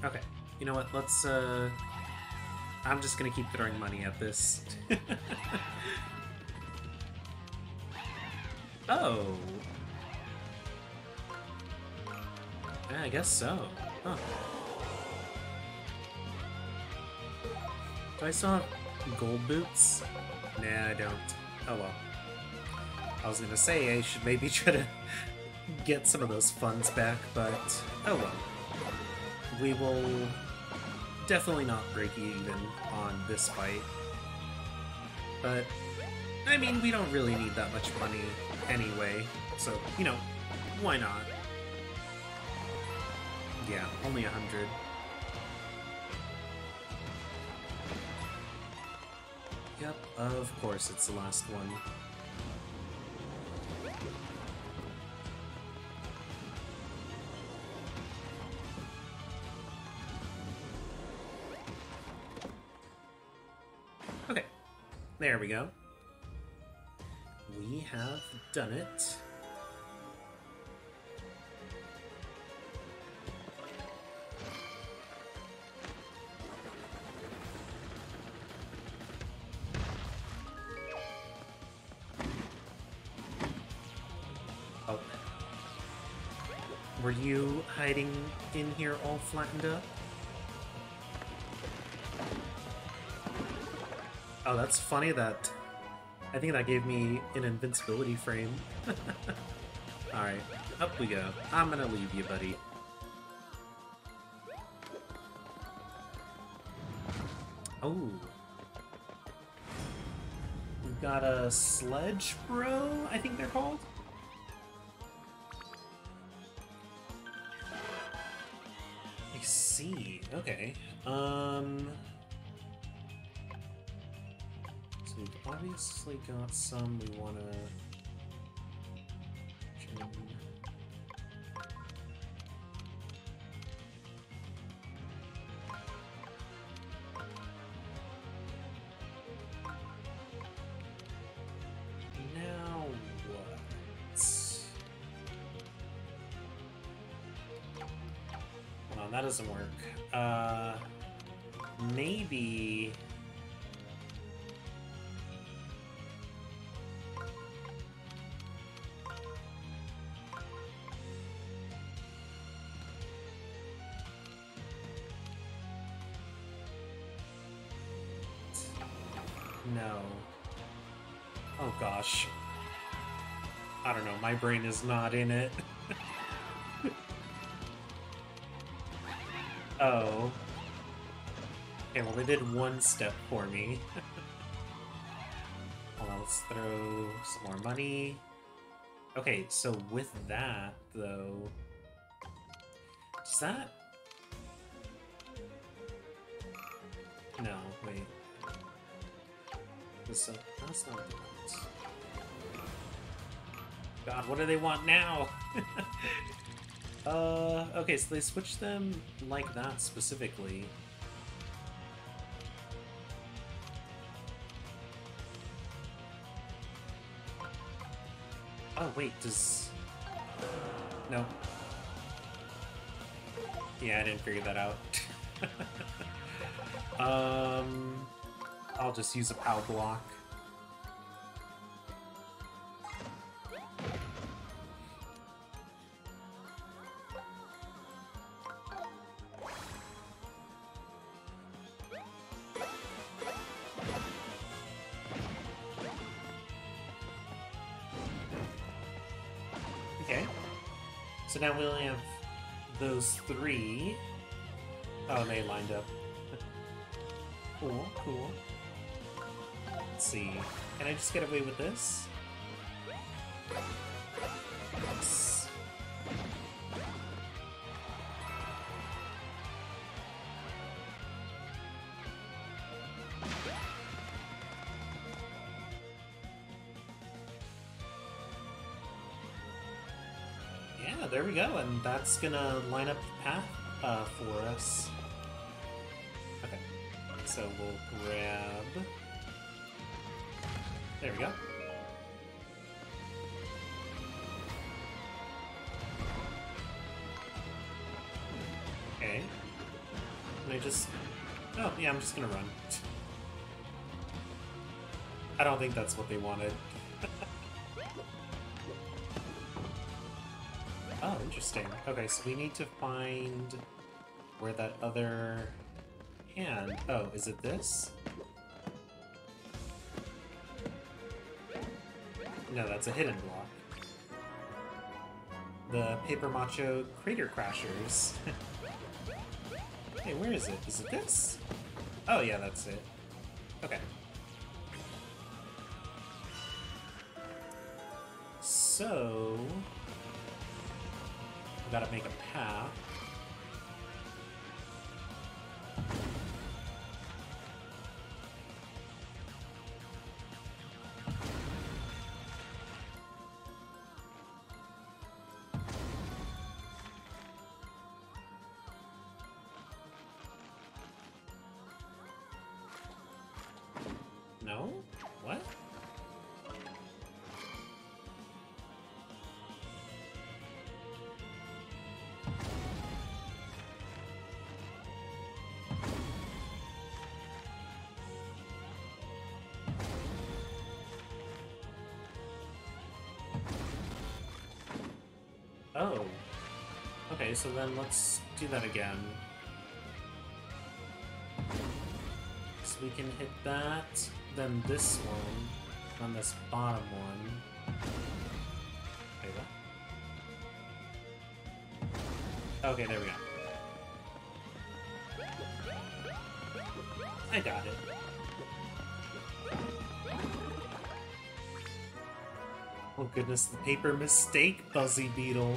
Okay, you know what, let's, I'm just gonna keep throwing money at this. Oh! Yeah, I guess so. Huh. Do I still have gold boots? Nah, I don't. Oh well. I was gonna say I should maybe try to get some of those funds back, but oh well. We will definitely not break even on this fight. But, I mean, we don't really need that much money anyway, so, you know, why not? Yeah, only 100. Yep, of course it's the last one. Okay, there we go. We have done it. Oh. Were you hiding in here all flattened up? Oh, that's funny that... I think that gave me an invincibility frame. Alright, up we go. I'm gonna leave you, buddy. Oh. We've got a sledge bro, I think they're called? I see. Okay. So we've obviously got some we wanna... Now what? Hold on, that doesn't work. Maybe... No. Oh gosh. I don't know, my brain is not in it. Oh. Okay, well they did one step for me. Hold on, let's throw some more money. Okay, so with that, though... Does that... No, wait. So, that's not what they want. God, what do they want now? Okay, so they switched them like that specifically. Oh, wait, does... No. Yeah, I didn't figure that out. I'll just use a POW block. Okay. So now we only have those three. Oh, and they lined up. Cool, cool. Let's see. Can I just get away with this? Yes. Yeah, there we go, and that's gonna line up the path for us. Okay, so we'll grab... There we go. Okay. Can I just... Oh, yeah, I'm just gonna run. I don't think that's what they wanted. Oh, interesting. Okay, so we need to find where that other hand... Oh, is it this? No, that's a hidden block. The Paper Macho Crater Crashers. Hey, where is it? Is it this? Oh, yeah, that's it. Okay. So... we gotta make a path. No? What? Oh. Okay, so then let's do that again. So we can hit that, then this one, on this bottom one. Wait, what? Okay, there we go. I got it. Oh goodness, the paper mistake, Buzzy Beetle.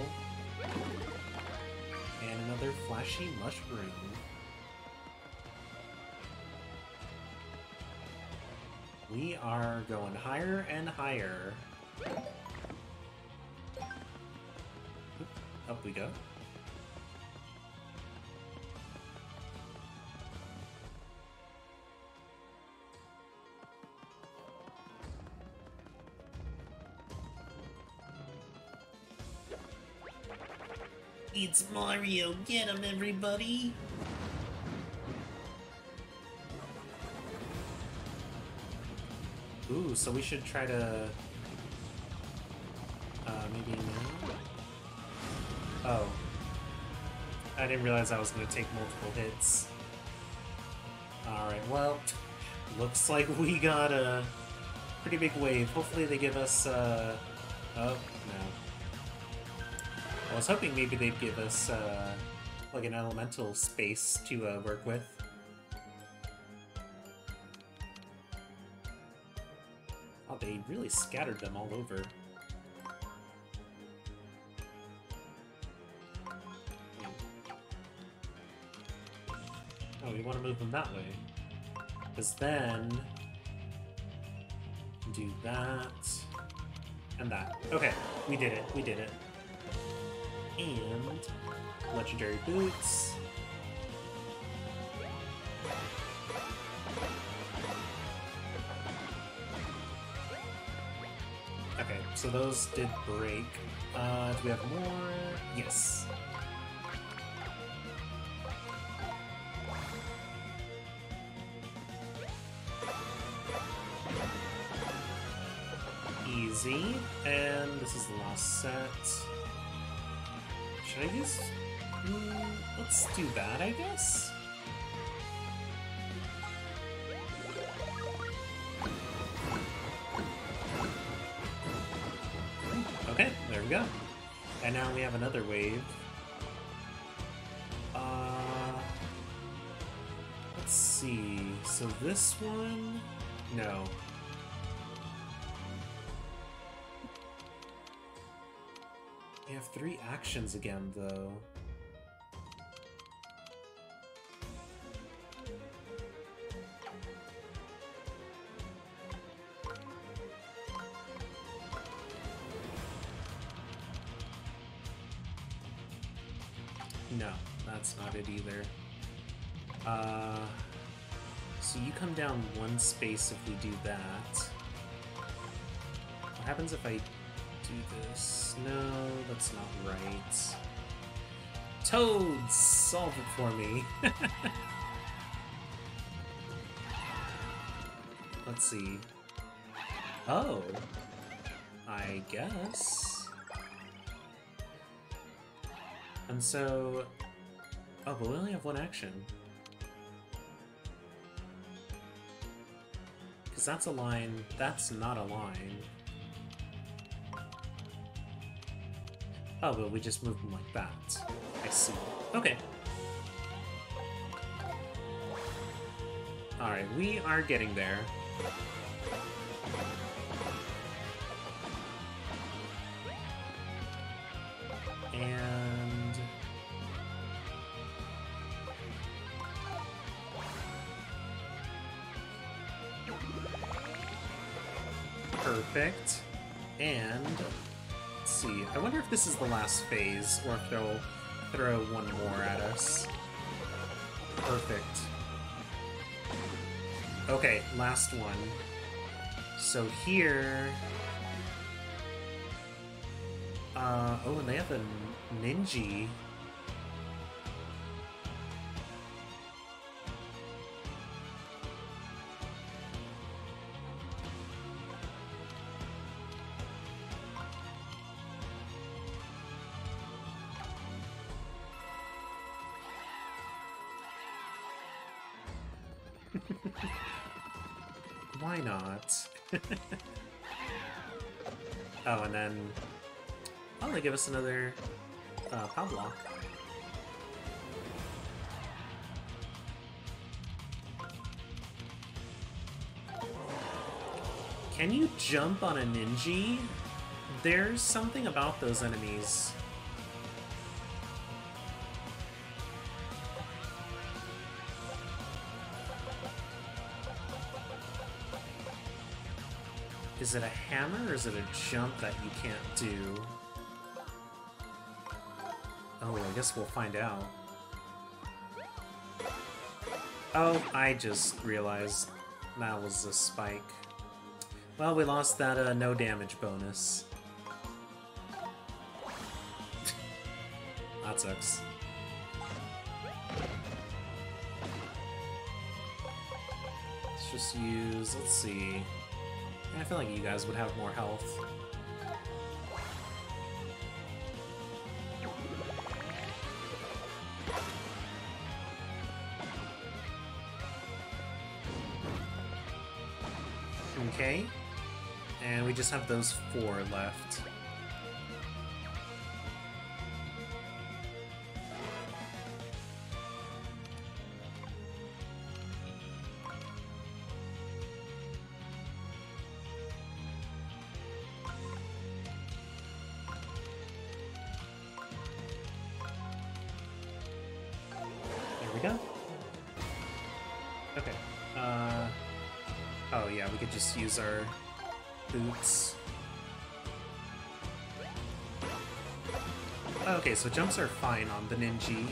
And another flashy mushroom. We are going higher and higher. Up we go. It's Mario, get him everybody! Ooh, so we should try to... maybe now? Oh. I didn't realize I was going to take multiple hits. Alright, well, looks like we got a pretty big wave. Hopefully they give us, oh, no. I was hoping maybe they'd give us, like an elemental space to, work with. Oh, they really scattered them all over. Oh, we want to move them that way. Because then... do that... and that. Okay, we did it, we did it. And... legendary boots. Okay, so those did break. Do we have more? Yes. Easy. And this is the last set. Should I use... let's do that, I guess? Okay, there we go. And now we have another wave. Let's see. So this one... No. We have 3 actions again, though. No, that's not it either. So you come down 1 space if we do that. What happens if I do this? No, that's not right. Toads! Solve it for me. Let's see. Oh. I guess. And so... Oh, but we only have 1 action. Because that's a line. That's not a line. Oh, but we just move them like that. I see. Okay. Alright, we are getting there. And... perfect. And... let's see. I wonder if this is the last phase, or if they'll throw 1 more at us. Perfect. Okay, last one. So here... oh, and they have a ninja. Why not? Oh, and then... oh, they give us another power block. Can you jump on a ninja? There's something about those enemies. Is it a hammer or is it a jump that you can't do? Oh, I guess we'll find out. Oh, I just realized that was a spike. Well, we lost that no damage bonus. That sucks. Let's just use... let's see... I feel like you guys would have more health. Okay. And we just have those 4 left. Go. Okay. Oh yeah, we could just use our boots. Okay, so jumps are fine on the ninja.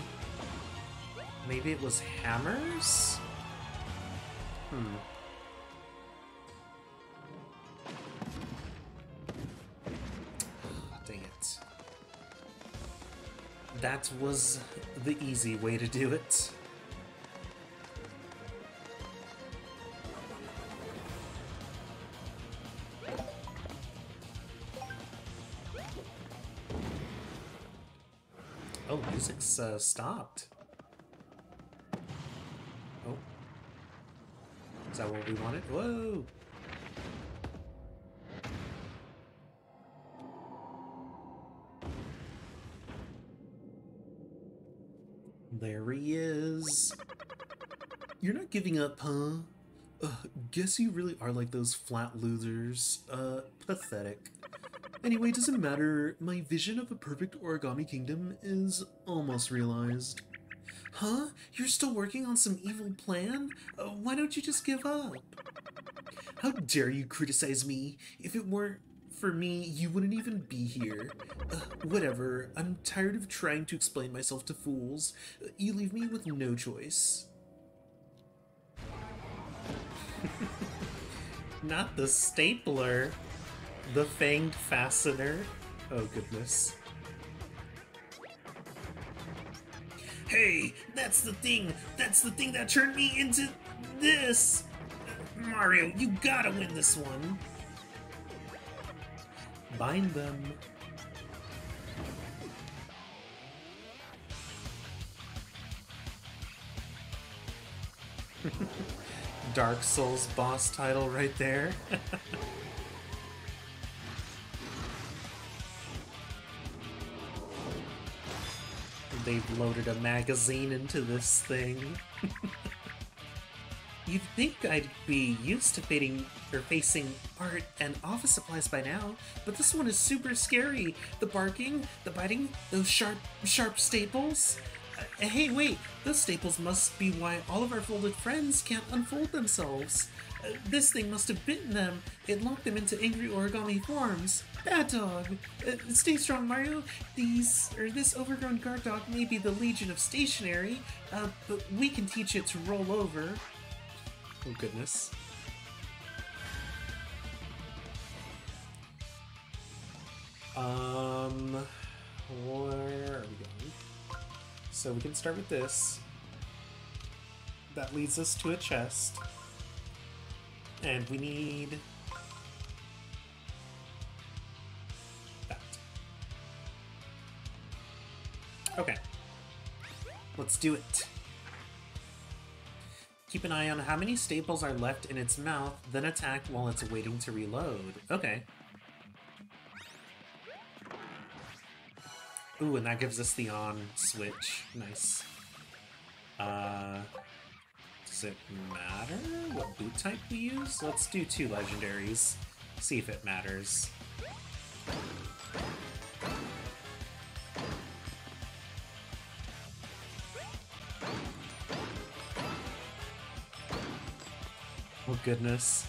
Maybe it was hammers? Dang it. That was the easy way to do it. Oh, music's stopped. Oh. Is that what we wanted? Whoa! There he is. You're not giving up, huh? Guess you really are like those flat losers. Pathetic. Anyway, doesn't matter. My vision of a perfect origami kingdom is almost realized. Huh? You're still working on some evil plan? Why don't you just give up? How dare you criticize me? If it weren't for me, you wouldn't even be here. Whatever. I'm tired of trying to explain myself to fools. You leave me with no choice. Not the stapler. The fanged fastener. Oh, goodness. Hey, that's the thing! That's the thing that turned me into this! Mario, you gotta win this one! Bind them. Dark Souls boss title right there. They've loaded a magazine into this thing. You'd think I'd be used to facing art and office supplies by now, but this one is super scary. The barking, the biting, those sharp staples. Hey, wait, those staples must be why all of our folded friends can't unfold themselves. This thing must have bitten them. It locked them into angry origami forms. Bad dog. Stay strong, Mario. This overgrown guard dog may be the Legion of Stationery, but we can teach it to roll over. Oh, goodness. Where are we going? So we can start with this. That leads us to a chest. And we need that. Okay. Let's do it. Keep an eye on how many staples are left in its mouth, then attack while it's waiting to reload. Okay. Ooh, and that gives us the on switch. Nice. Does it matter what boot type we use? Let's do 2 legendaries. See if it matters. Oh goodness.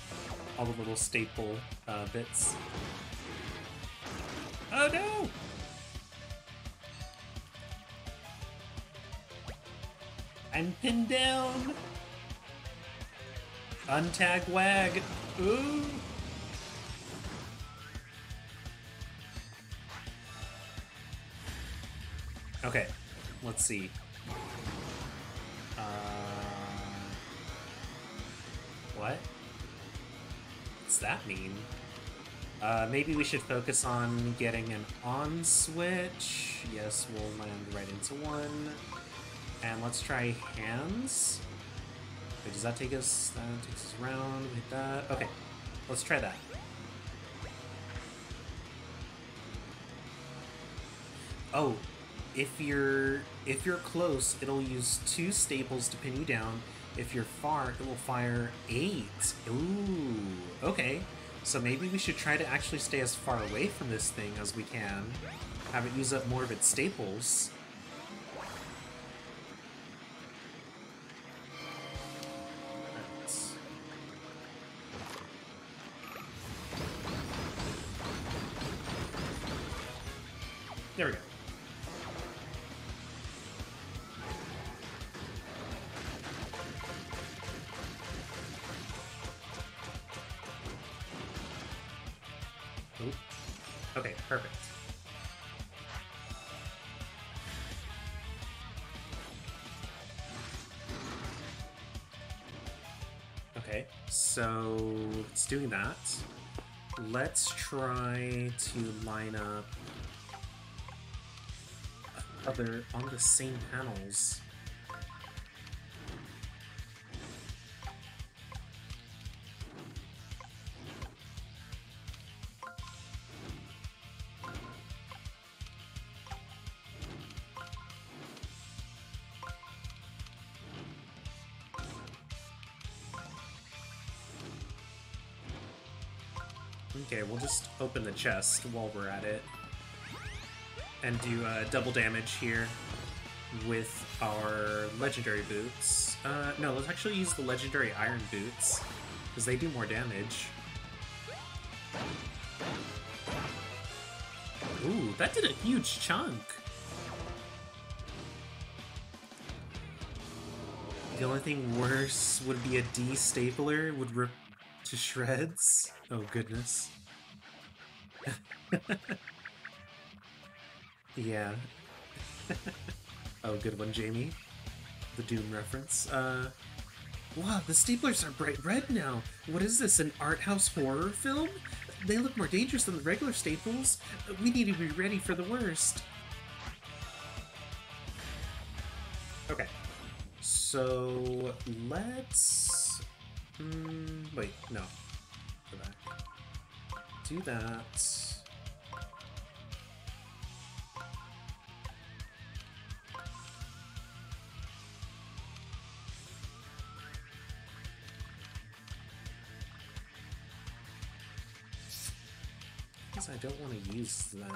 All the little staple bits. Oh no! I'm pinned down! Untag wag! Ooh! Okay, let's see. What? What's that mean? Maybe we should focus on getting an on switch. Yes, we'll land right into one. And let's try hands. Wait, does that take us? That takes us around. Hit that. Okay, let's try that. Oh, if you're close, it'll use 2 staples to pin you down. If you're far, it will fire 8. Ooh, okay. So maybe we should try to actually stay as far away from this thing as we can. Have it use up more of its staples. There we go. Oop. Okay, perfect. Okay, so it's doing that. Let's try to line up other on the same panels. Okay, we'll just open the chest while we're at it. And do double damage here with our legendary boots. No, let's actually use the legendary iron boots, because they do more damage. Ooh, that did a huge chunk! The only thing worse would be a D stapler would rip to shreds. Oh goodness. Yeah. Oh, good one, Jamie. The Doom reference. Wow, the staplers are bright red now. What is this, an art house horror film? They look more dangerous than the regular staples. We need to be ready for the worst. Okay. So, let's... wait, no. Go back. Do that. I don't want to use that.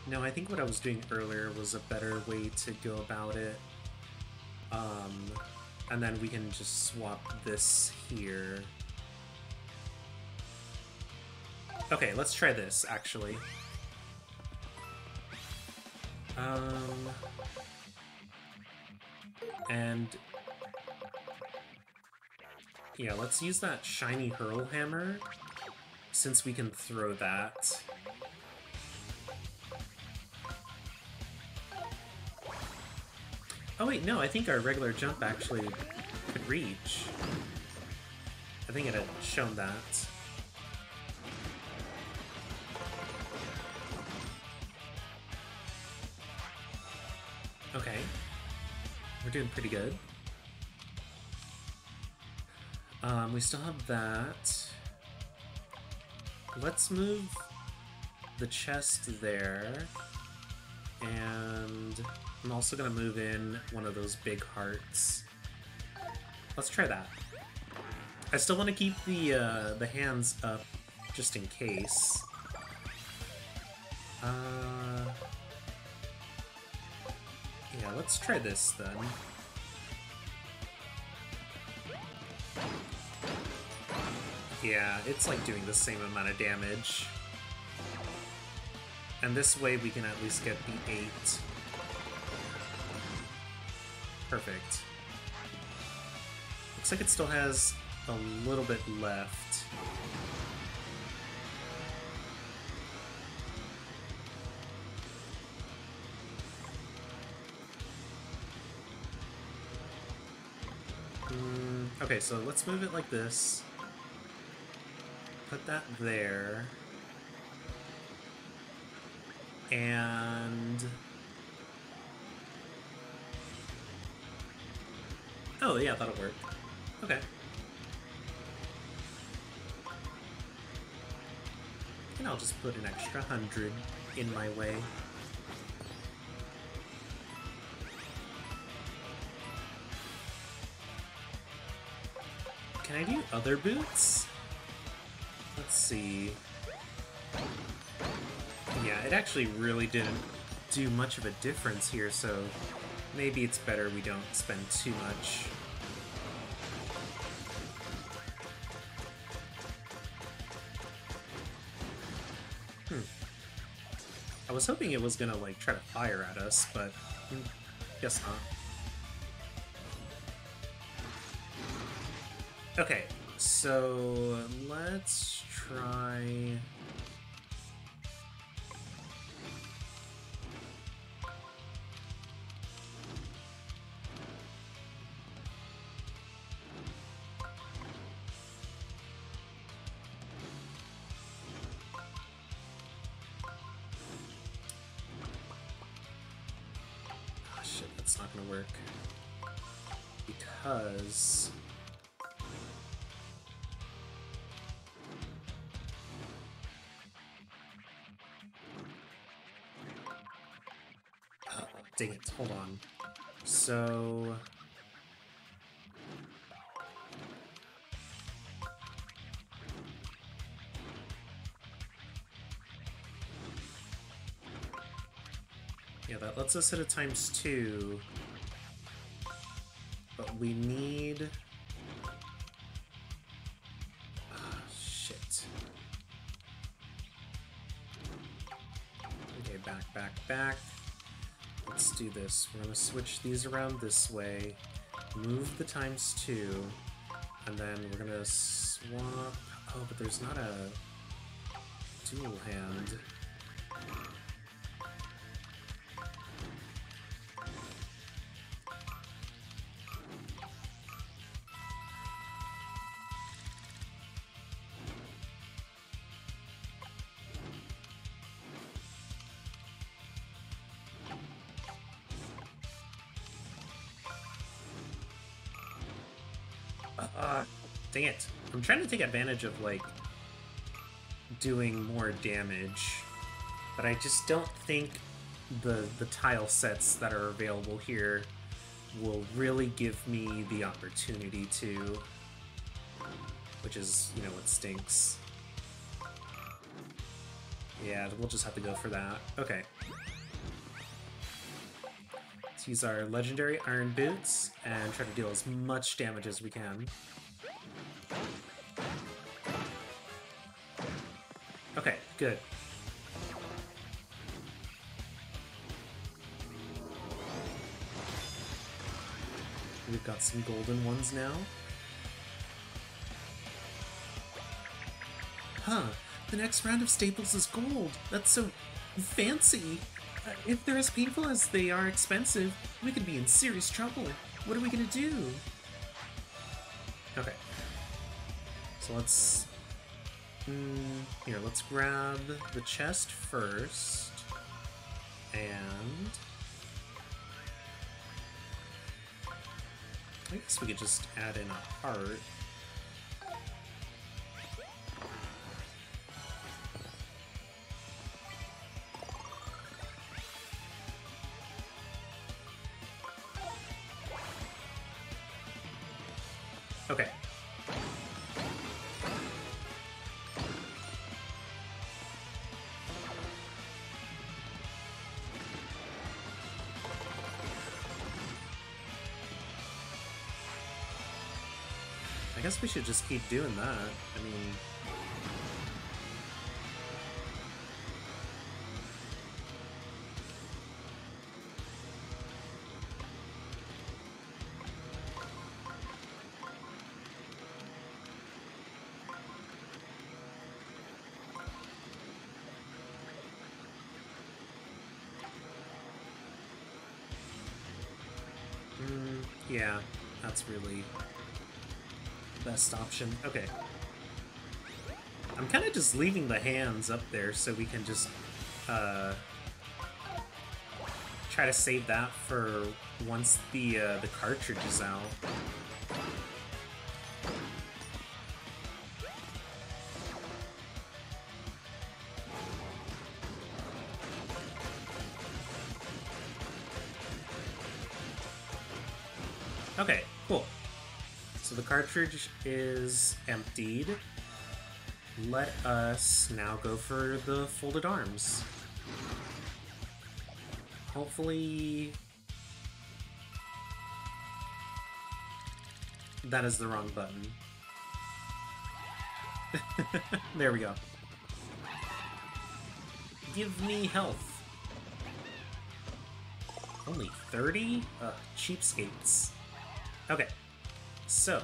No, I think what I was doing earlier was a better way to go about it. And then we can just swap this here. Okay, let's try this, actually. And... yeah, let's use that shiny hurl hammer, since we can throw that. Oh wait, no, I think our regular jump actually could reach. I think it had shown that. Okay. We're doing pretty good. We still have that. Let's move the chest there. And I'm also gonna move in one of those big hearts. Let's try that. I still want to keep the hands up, just in case. Yeah, let's try this then. Yeah, it's like doing the same amount of damage. And this way we can at least get the 8. Perfect. Looks like it still has a little bit left. Okay, so let's move it like this. Put that there. And... oh, yeah, that'll work. Okay. And I'll just put an extra 100 in my way. Can I do other boots? Let's see. Yeah, it actually really didn't do much of a difference here, so maybe it's better we don't spend too much. I was hoping it was gonna, like, try to fire at us, but guess not. Okay, so let's try... gonna work. Because... dang it, hold on. So... yeah, that lets us hit a ×2. But we need... ah, shit. Okay, back. Let's do this. We're gonna switch these around this way, move the ×2, and then we're gonna swap... oh, but there's not a dual hand. Dang it. I'm trying to take advantage of, like, doing more damage, but I just don't think the tile sets that are available here will really give me the opportunity to, which is, you know, what stinks. Yeah, we'll just have to go for that. Okay. Let's use our legendary Iron Boots and try to deal as much damage as we can. Okay, good. We've got some golden ones now. Huh, the next round of staples is gold. That's so fancy. If they're as painful as they are expensive, we could be in serious trouble. What are we gonna do? Okay. So let's... here, let's grab the chest first. And... I guess we could just add in a heart. Okay. I guess we should just keep doing that. I mean... yeah, that's really the best option. Okay. I'm kind of just leaving the hands up there so we can just try to save that for once the cartridge is out. Okay, cool. So the cartridge is emptied. Let us now go for the folded arms. Hopefully... that is the wrong button. There we go. Give me health. Only 30? Cheapskates. Okay, so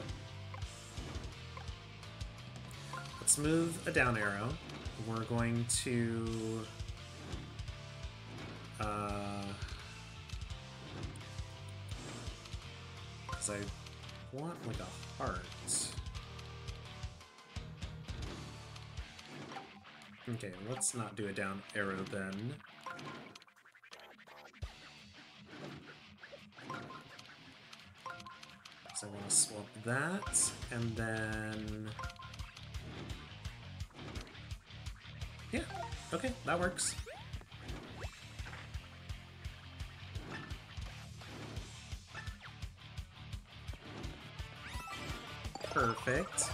let's move a down arrow. We're going to because I want like a heart. Okay, let's not do a down arrow then. Swap that, and then... Yeah, okay, that works. Perfect.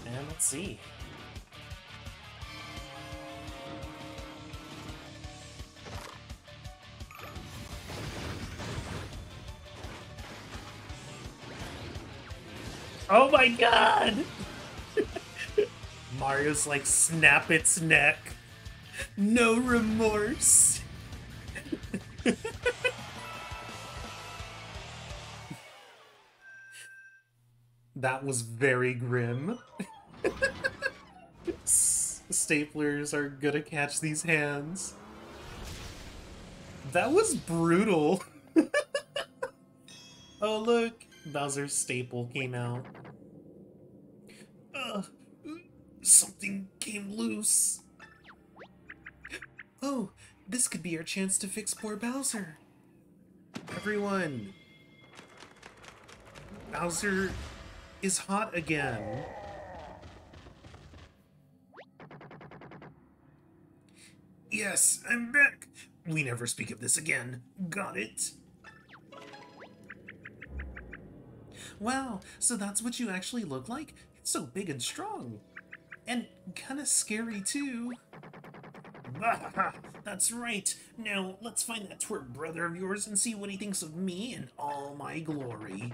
And let's see. Oh my god! Mario's like, snap its neck. No remorse. That was very grim. Staplers are gonna catch these hands. That was brutal. Oh look, Bowser's staple came out. Something came loose. Oh, this could be our chance to fix poor Bowser. Everyone, Bowser is hot again. Yes, I'm back. We never speak of this again. Got it? Wow, so that's what you actually look like? It's so big and strong. And kinda scary, too. That's right. Now, let's find that twerp brother of yours and see what he thinks of me and all my glory.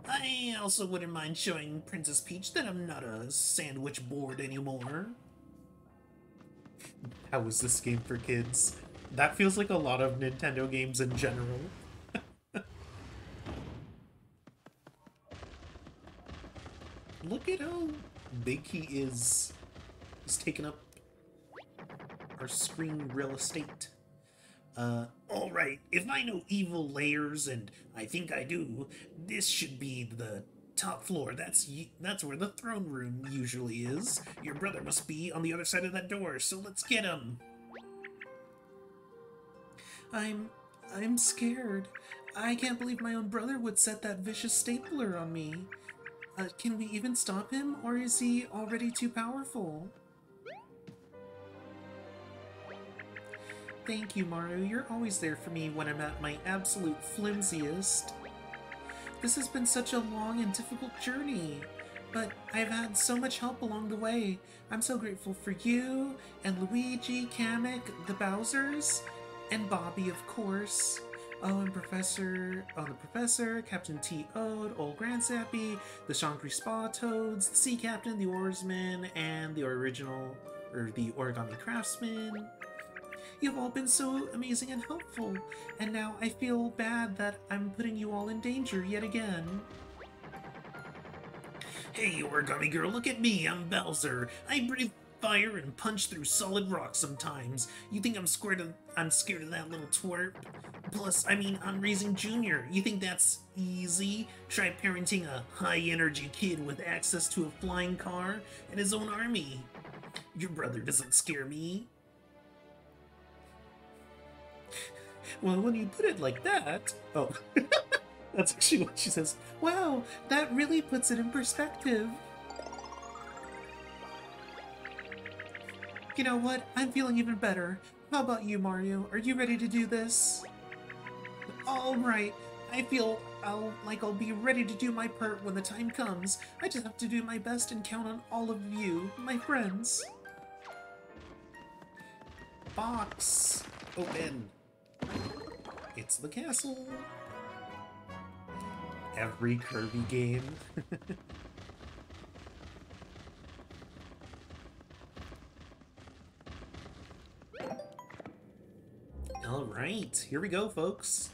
I also wouldn't mind showing Princess Peach that I'm not a sandwich board anymore. How was this game for kids? That feels like a lot of Nintendo games in general. Look at how big he is. He's taking up our screen real estate. Alright, if I know evil layers, and I think I do, this should be the top floor. That's where the throne room usually is. Your brother must be on the other side of that door, so let's get him. I'm scared. I can't believe my own brother would set that vicious stapler on me. Can we even stop him, or is he already too powerful? Thank you, Maru. You're always there for me when I'm at my absolute flimsiest. This has been such a long and difficult journey, but I've had so much help along the way. I'm so grateful for you, and Luigi, Kamek, the Bowsers, and Bobby, of course. Oh, and the Professor, Captain T-Ode, Old Grandsappy, the Shangri-Spa Toads, the Sea Captain, the Oarsman, and the Origami Craftsman. You've all been so amazing and helpful, and now I feel bad that I'm putting you all in danger yet again. Hey, Origami Girl, look at me, I'm Bowser. I breathe fire and punch through solid rock sometimes. You think I'm scared of that little twerp? Plus, I mean, I'm raising Junior. You think that's easy? Try parenting a high-energy kid with access to a flying car and his own army. Your brother doesn't scare me. Well, when you put it like that... Oh, that's actually what she says. Wow, that really puts it in perspective. You know what? I'm feeling even better. How about you, Mario? Are you ready to do this? Alright, I feel I'll be ready to do my part when the time comes. I just have to do my best and count on all of you, my friends. Box! Open! It's the castle! Every Kirby game. Alright, here we go, folks.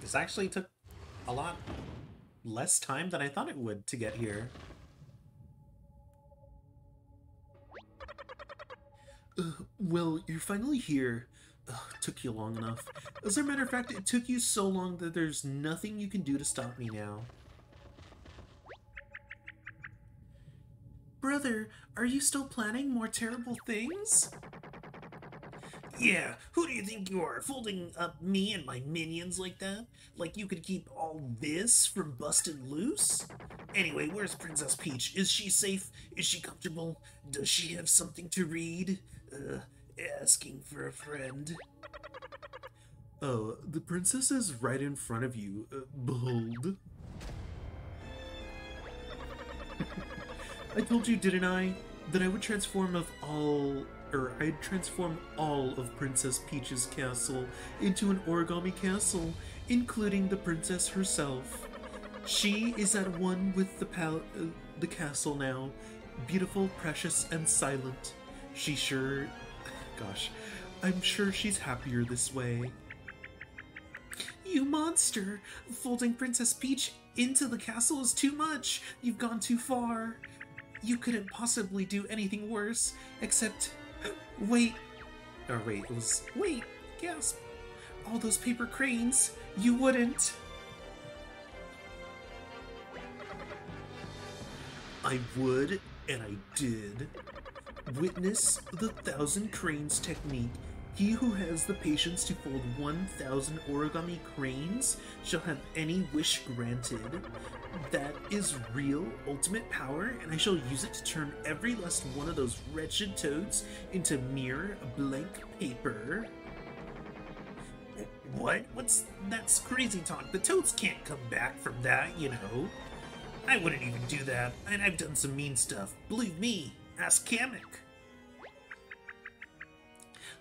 This actually took a lot less time than I thought it would to get here. Well, you're finally here. Took you long enough. As a matter of fact, it took you so long that there's nothing you can do to stop me now. Brother, are you still planning more terrible things? Yeah, who do you think you are, folding up me and my minions like that? Like you could keep all this from busting loose? Anyway, where's Princess Peach? Is she safe? Is she comfortable? Does she have something to read? Uh, Asking for a friend. Oh, the princess is right in front of you. Behold. I told you, didn't I, that I would I'd transform all of Princess Peach's castle into an origami castle, including the princess herself. She is at one with the castle now, beautiful, precious, and silent. She sure, gosh, I'm sure she's happier this way. You monster! Folding Princess Peach into the castle is too much. You've gone too far. You couldn't possibly do anything worse, except... Wait. Or wait, it was... Wait, gasp. All those paper cranes. You wouldn't. I would, and I did. Witness the 1,000 cranes technique. He who has the patience to fold 1,000 origami cranes shall have any wish granted. That is real ultimate power, and I shall use it to turn every last one of those wretched toads into mere blank paper. What? That's crazy talk. The toads can't come back from that, you know. I wouldn't even do that, and I've done some mean stuff. Believe me, ask Kamek.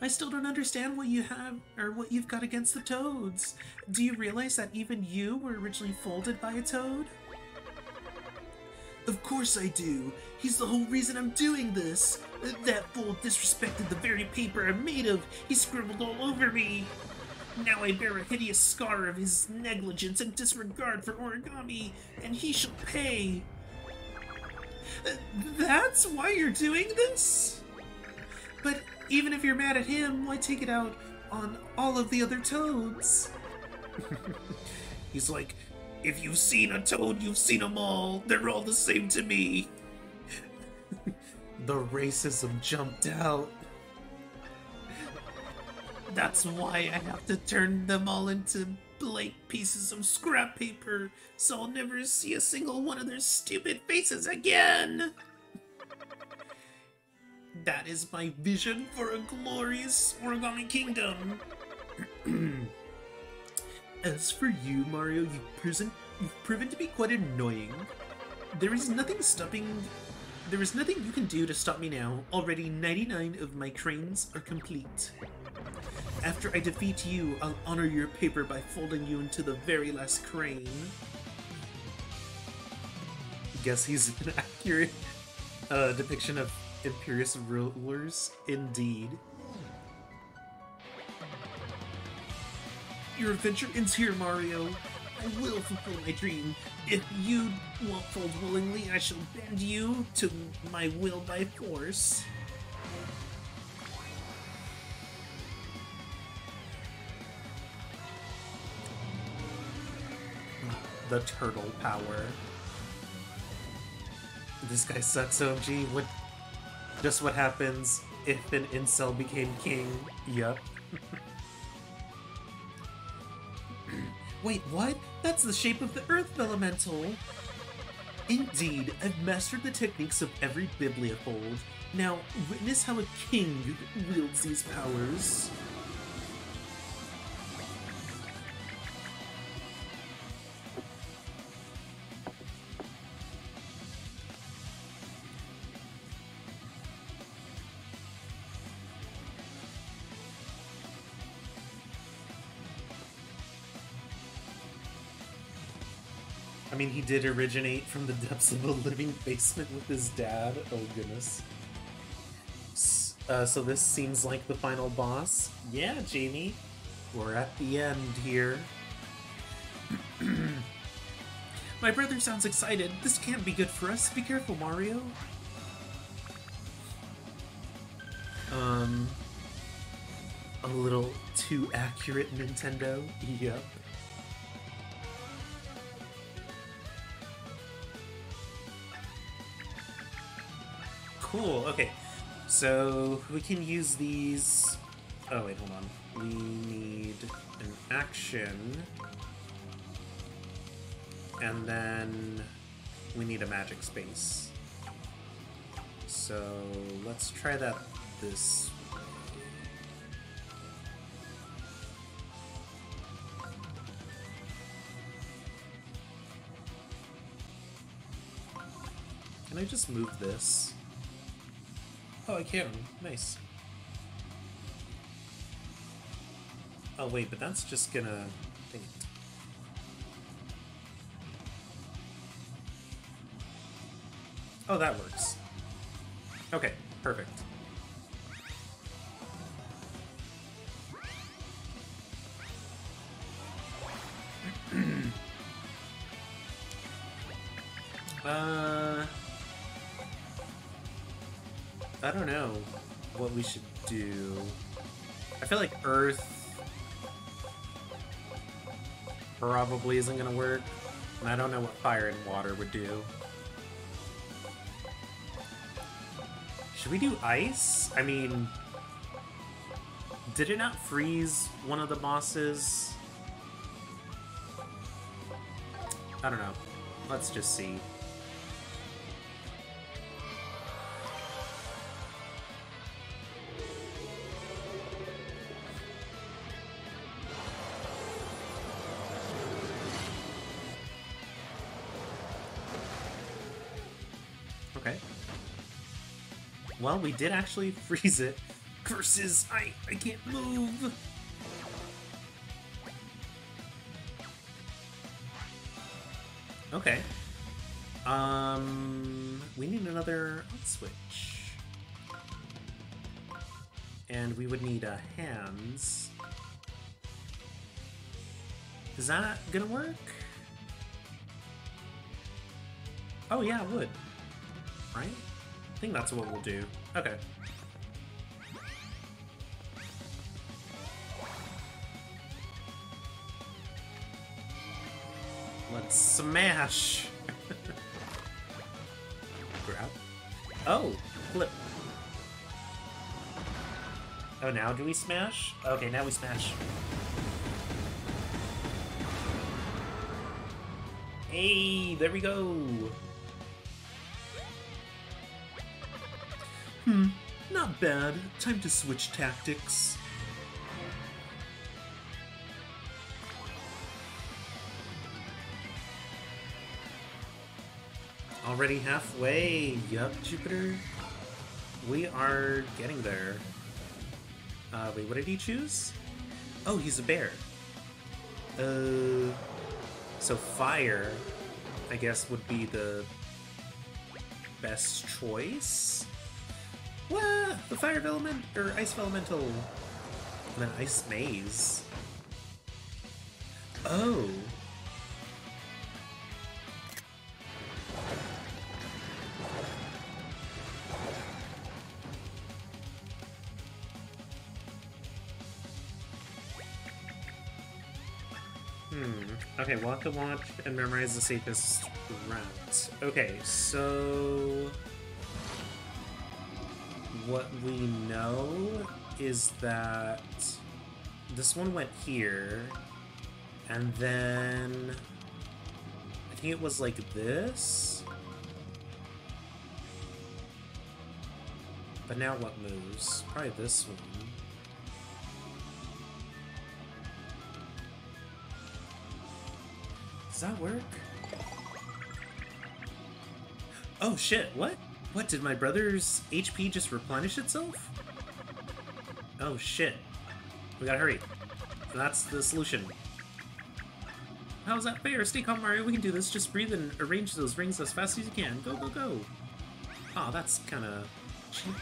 I still don't understand what you have, or what you've got against the toads. Do you realize that even you were originally folded by a toad? Of course I do. He's the whole reason I'm doing this. That fool disrespected the very paper I'm made of. He scribbled all over me. Now I bear a hideous scar of his negligence and disregard for origami, and he shall pay. That's why you're doing this? But even if you're mad at him, why take it out on all of the other toads? He's like, if you've seen a toad, you've seen them all. They're all the same to me. The racism jumped out. That's why I have to turn them all into blank pieces of scrap paper, so I'll never see a single one of their stupid faces again. That is my vision for a glorious origami kingdom. As for you, Mario, you've proven to be quite annoying. There is nothing you can do to stop me now. Already 99 of my cranes are complete. After I defeat you, I'll honor your paper by folding you into the very last crane. Guess he's an accurate depiction of imperious rulers, indeed. Your adventure ends here, Mario. I will fulfill my dream. If you won't fold willingly, I shall bend you to my will by force. The turtle power. This guy sucks, OMG. Just what happens if an incel became king. Yup. Wait, what? That's the shape of the Earth Elemental! Indeed, I've mastered the techniques of every Bibliofold. Now, witness how a king wields these powers. I mean, he did originate from the depths of a living basement with his dad. Oh, goodness. So this seems like the final boss. Yeah, Jamie. We're at the end here. My brother sounds excited. This can't be good for us. Be careful, Mario. A little too accurate, Nintendo. Yep. Cool, okay. So we can use these Oh, wait, hold on. We need an action. And then we need a magic space. So let's try that this way. Can I just move this? Oh, I can. Nice. Oh, wait, but that's just gonna... Dang it. Oh, that works. Okay, perfect. I don't know what we should do. I feel like Earth probably isn't gonna work, and I don't know what fire and water would do. Should we do ice? I mean, did it not freeze one of the bosses? I don't know. Let's just see. Okay. Well, we did actually freeze it. Curses! I can't move! Okay. We need another on switch. And we would need hands. Is that gonna work? Oh yeah, it would. Right? I think that's what we'll do. Okay. Let's smash! Grab. Oh! Flip. Oh, now do we smash? Okay, now we smash. Hey, there we go! Not bad. Time to switch tactics. Already halfway. Yup, Jupiter. We are getting there. Wait, what did he choose? Oh, he's a bear. So fire, I guess, would be the best choice? What? The fire element or ice elemental? And then ice maze. Oh. Okay, we'll have to watch and memorize the safest route. Okay, so what we know is that this one went here, and then I think it was like this. But now what moves? Probably this one. Does that work? Oh shit, what? What, did my brother's HP just replenish itself? Oh shit. We gotta hurry. That's the solution. How's that fair? Stay calm, Mario. We can do this. Just breathe and arrange those rings as fast as you can. Go, go, go. Oh, that's kinda cheap.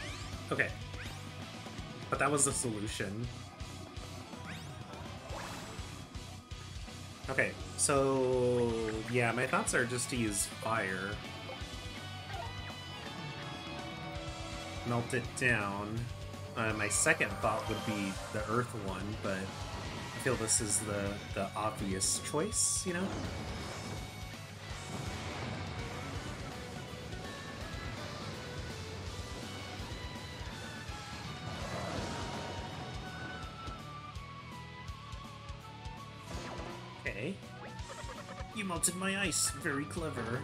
Okay. But that was the solution. Okay, so yeah, my thoughts are just to use fire. Melt it down. My second thought would be the earth one, but I feel this is the obvious choice, you know? Okay. You melted my ice. Very clever.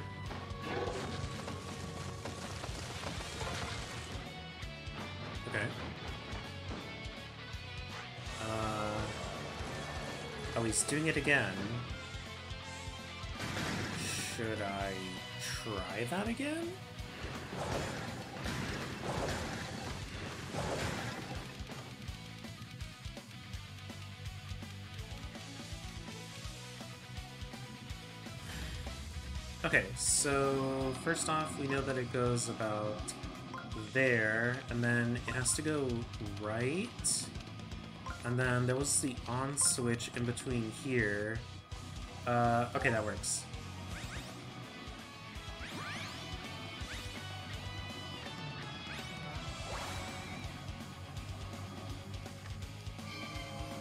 Okay. Oh, he's doing it again. Should I try that again? Okay, so first off, we know that it goes about there, and then it has to go right. And then there was the on switch in between here. Okay, that works.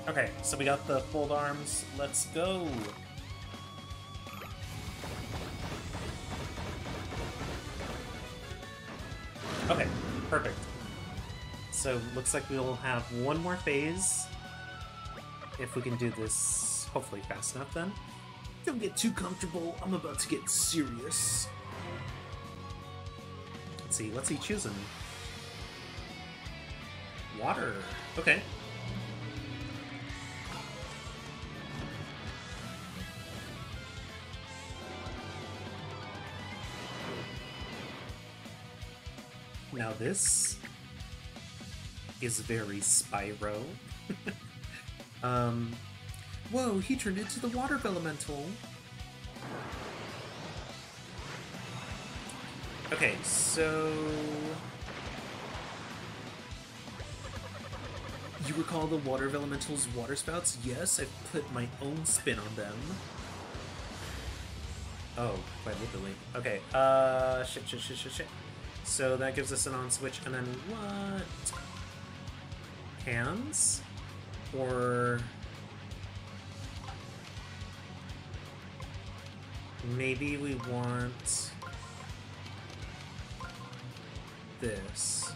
Okay, so we got the fold arms. Let's go! Okay, perfect. So, looks like we'll have one more phase. If we can do this, hopefully fast enough then. Don't get too comfortable. I'm about to get serious. What's he choosing? Water. Okay. Now this is very Spyro. Whoa, he turned into the water elemental. Okay, so... You recall the water elemental's water spouts? Yes, I've put my own spin on them. Oh, quite literally. Okay, shit. So that gives us an on switch, and then what? Hands? Or... maybe we want... this.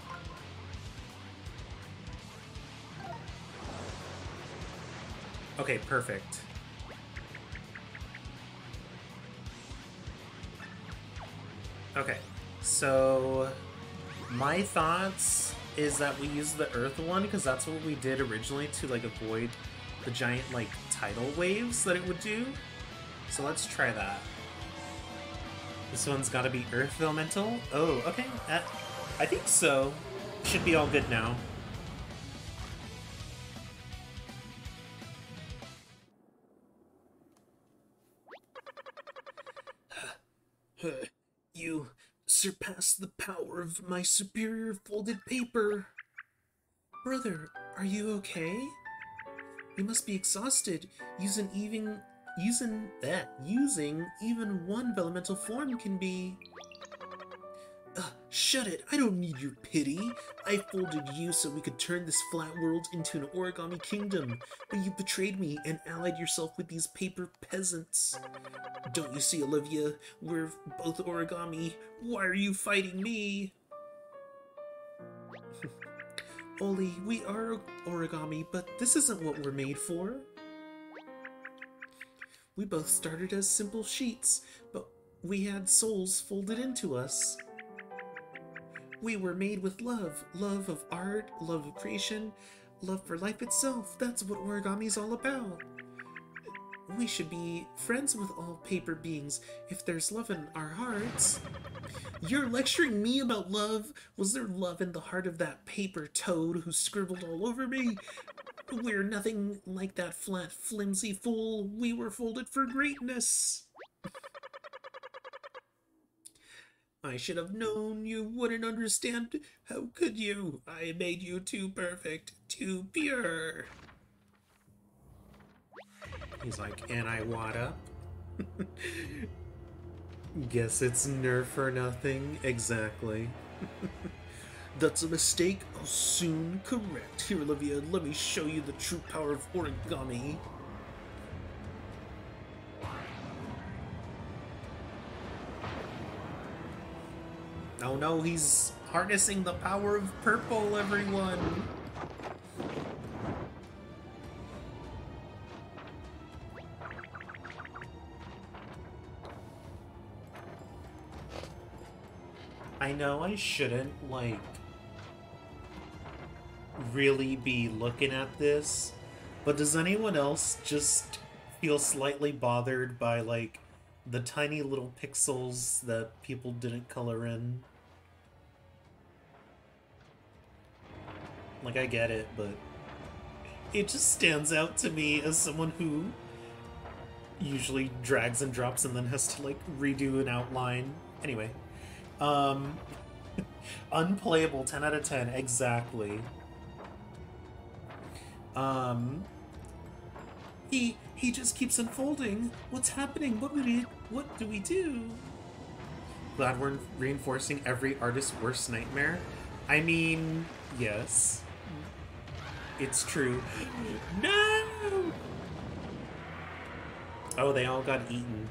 Okay, perfect. Okay, so my thoughts is that we use the Earth one because that's what we did originally to like avoid the giant like tidal waves that it would do. So let's try that. This one's got to be Earth Elemental. Oh, okay. I think so. Should be all good now. You surpassed the power of my superior folded paper. Brother, are you okay? You must be exhausted. Using even one elemental form can be... shut it. I don't need your pity. I folded you so we could turn this flat world into an origami kingdom, but you betrayed me and allied yourself with these paper peasants. Don't you see, Olivia? We're both origami. Why are you fighting me? Oli, we are origami, but this isn't what we're made for. We both started as simple sheets, but we had souls folded into us. We were made with love. Love of art, love of creation, love for life itself. That's what origami's all about. We should be friends with all paper beings if there's love in our hearts. You're lecturing me about love? Was there love in the heart of that paper toad who scribbled all over me? We're nothing like that flat, flimsy fool. We were folded for greatness. I should have known you wouldn't understand. How could you? I made you too perfect, too pure. He's like, and I wad up. Guess it's nerf or nothing. Exactly. That's a mistake I'll soon correct. Here, Olivia, let me show you the true power of origami. Oh no, he's harnessing the power of purple, everyone! I know I shouldn't, like, really be looking at this, but does anyone else just feel slightly bothered by, like, the tiny little pixels that people didn't color in? Like, I get it, but it just stands out to me as someone who usually drags and drops and then has to, like, redo an outline. Anyway, um, unplayable, 10 out of 10, exactly. Um, he just keeps unfolding. What's happening? What do we do? Glad we're reinforcing every artist's worst nightmare. I mean, yes. It's true. No! Oh, they all got eaten.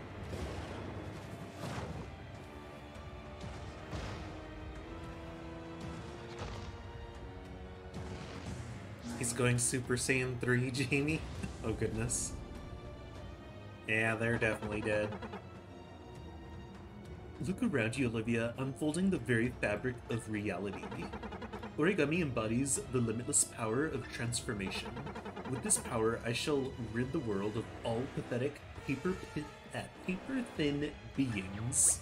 He's going Super Saiyan 3, Jamie. Oh, goodness. Yeah, they're definitely dead. Look around you, Olivia, unfolding the very fabric of reality. Origami embodies the limitless power of transformation. With this power, I shall rid the world of all pathetic, paper-thin beings.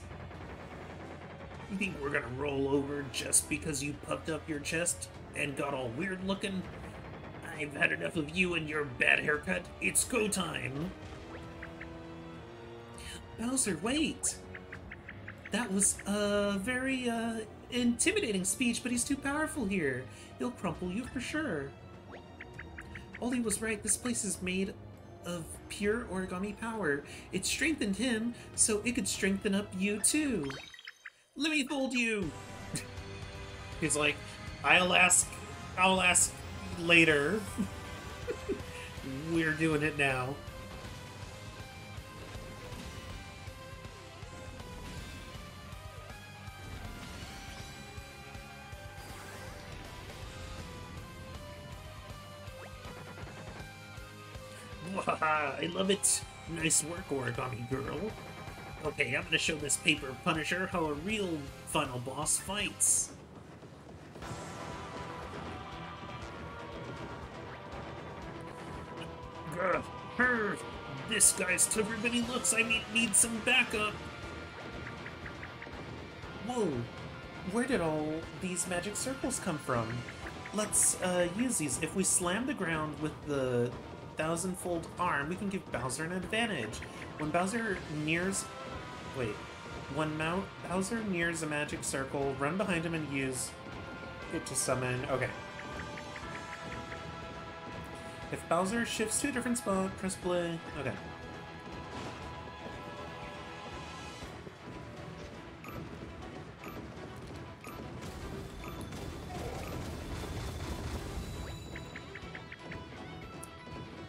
You think we're gonna roll over just because you puffed up your chest and got all weird looking? I've had enough of you and your bad haircut. It's go time. Bowser, wait! That was a very, intimidating speech, but he's too powerful here. He'll crumple you for sure. Ollie was right. This place is made of pure origami power. It strengthened him, so it could strengthen up you too. Let me fold you! He's like, I'll ask later. We're doing it now. I love it. Nice work, Origami Girl. Okay, I'm gonna show this paper Punisher how a real final boss fights. This guy's tougher than he looks. I need some backup. Whoa, where did all these magic circles come from? Let's use these. If we slam the ground with the thousand-fold arm, we can give Bowser an advantage. When Bowser nears... Wait. When Bowser nears a magic circle, run behind him and use it to summon... Okay. If Bowser shifts to a different spot, press play. Okay.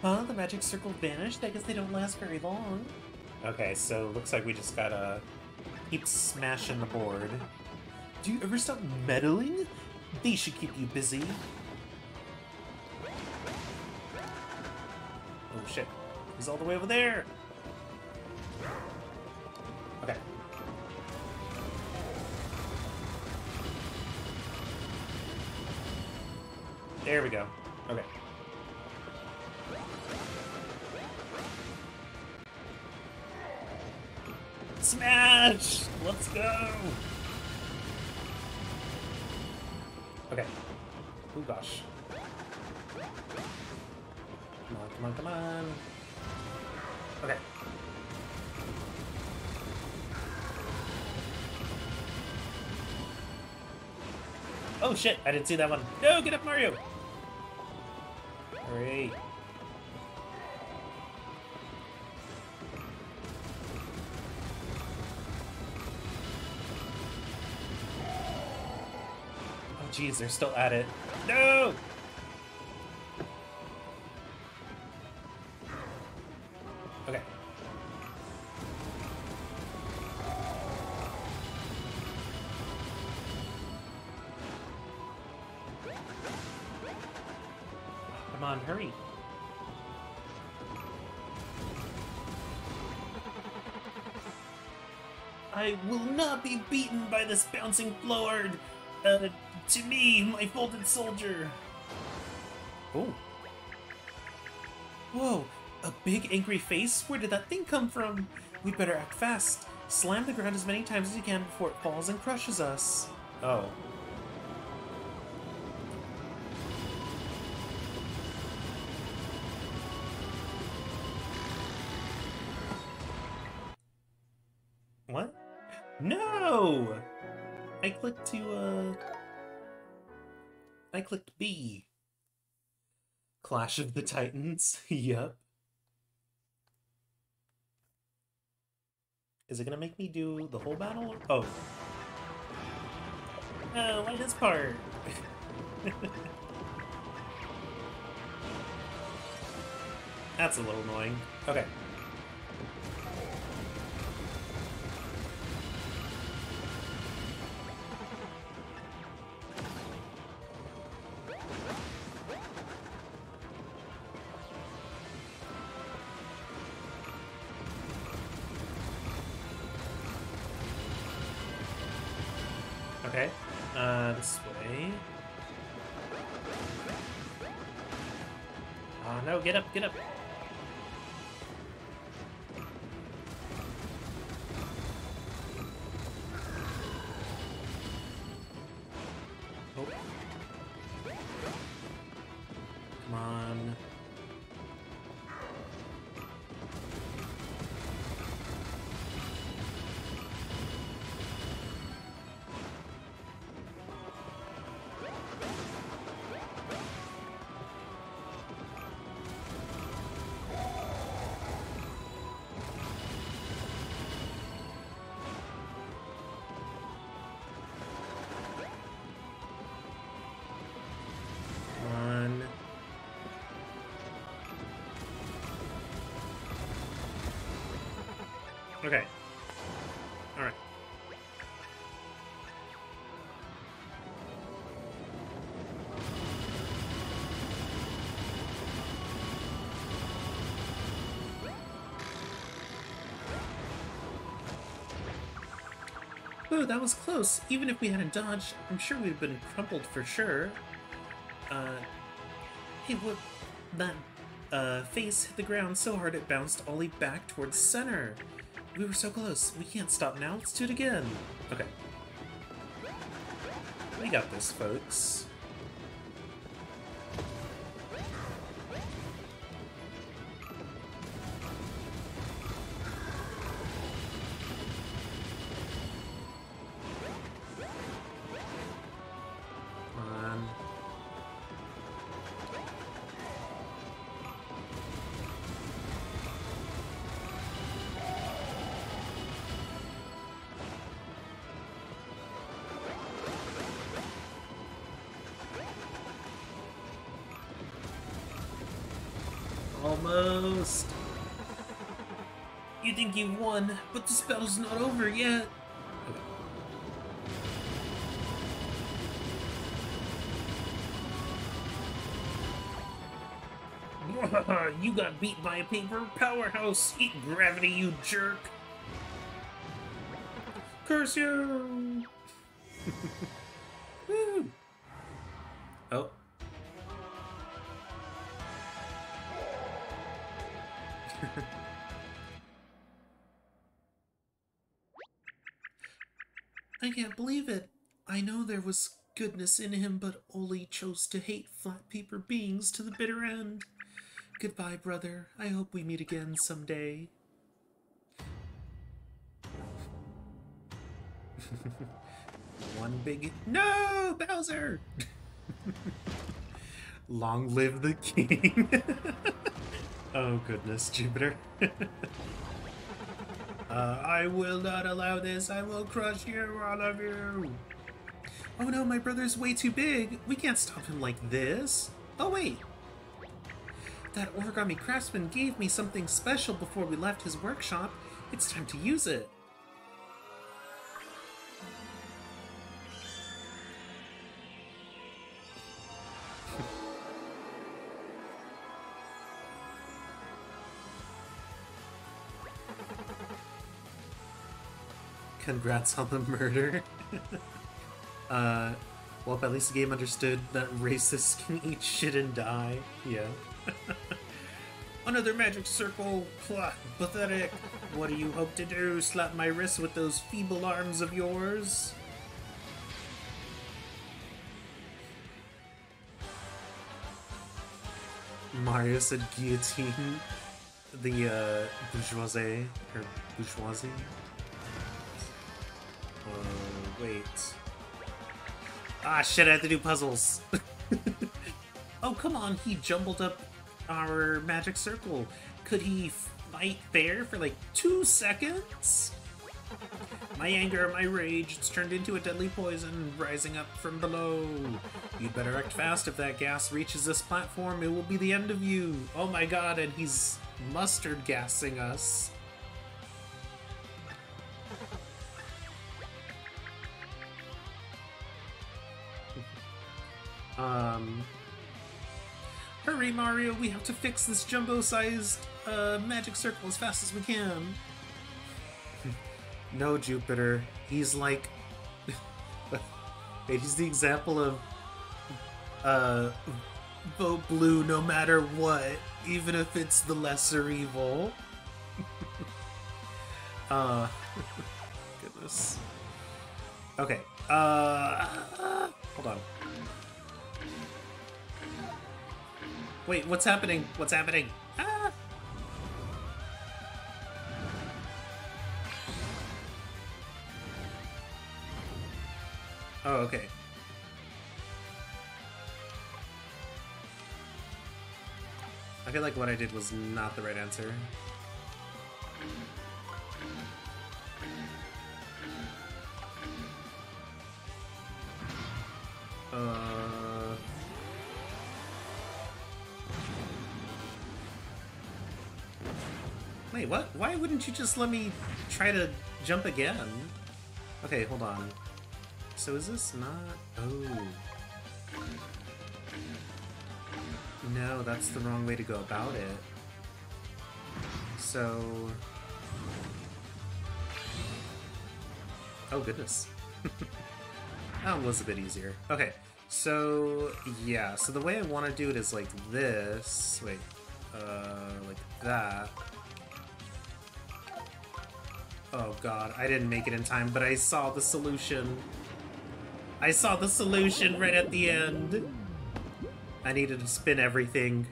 Huh? The magic circle vanished? I guess they don't last very long. Okay, so looks like we just gotta keep smashing the board. Do you ever stop meddling? They should keep you busy. Oh shit. He's all the way over there! Okay. There we go. Okay. Smash! Let's go! Okay. Oh gosh. Come on, come on, come on. Okay. Oh shit, I didn't see that one. No, get up, Mario! Hurry. Oh jeez, they're still at it. No! Okay. Come on, hurry. I will not be beaten by this bouncing blowhard. To me, my folded soldier. Oh. Whoa, a big angry face? Where did that thing come from? We'd better act fast. Slam the ground as many times as you can before it falls and crushes us. Oh. What? No! I clicked I clicked B. Clash of the Titans. Yep. Is it gonna make me do the whole battle? Oh. Oh, why this part? That's a little annoying. Okay. Okay. This way. Oh no, get up, get up. Oh. Come on. Okay. Alright. Oh, that was close. Even if we hadn't dodged, I'm sure we'd have been crumpled for sure. Hey, what? That, face hit the ground so hard it bounced Ollie back towards center. We were so close. We can't stop now. Let's do it again. Okay. We got this, folks. Almost. You think you've won, but the spell's not over yet. Okay. You got beat by a paper powerhouse. Eat gravity, you jerk. Curse you. Woo. Oh. I can't believe it. I know there was goodness in him, but Oli chose to hate flat paper beings to the bitter end. Goodbye, brother. I hope we meet again someday. One big... No! Bowser! Long live the king. Oh, goodness, Jupiter. I will not allow this. I will crush you, all of you. Oh no, my brother's way too big. We can't stop him like this. Oh, wait. That origami craftsman gave me something special before we left his workshop. It's time to use it. Congrats on the murder. uh, well, at least the game understood that racists can eat shit and die. Yeah. Another magic circle. Plah, pathetic. What do you hope to do? Slap my wrist with those feeble arms of yours? Mario said guillotine the bourgeoisie, or bourgeoisie. Wait. Ah, shit, I have to do puzzles. Oh, come on, he jumbled up our magic circle. Could he fight fair for like 2 seconds? My anger, my rage, it's turned into a deadly poison rising up from below. You'd better act fast. If that gas reaches this platform, it will be the end of you. Oh my god, and he's mustard gassing us. Hurry, Mario, we have to fix this jumbo-sized magic circle as fast as we can. No, Jupiter. He's like... Wait, he's the example of... vote blue no matter what, even if it's the lesser evil. Goodness. Okay, hold on. Wait, what's happening? What's happening? Ah! Oh, okay. I feel like what I did was not the right answer. Wait, what? Why wouldn't you just let me try to jump again? Okay, hold on. So is this not... Oh. No, that's the wrong way to go about it. So... Oh, goodness. That was a bit easier. Okay, so... Yeah, so the way I want to do it is like this. Wait. Like that. Oh god, I didn't make it in time, but I saw the solution. I saw the solution right at the end. I needed to spin everything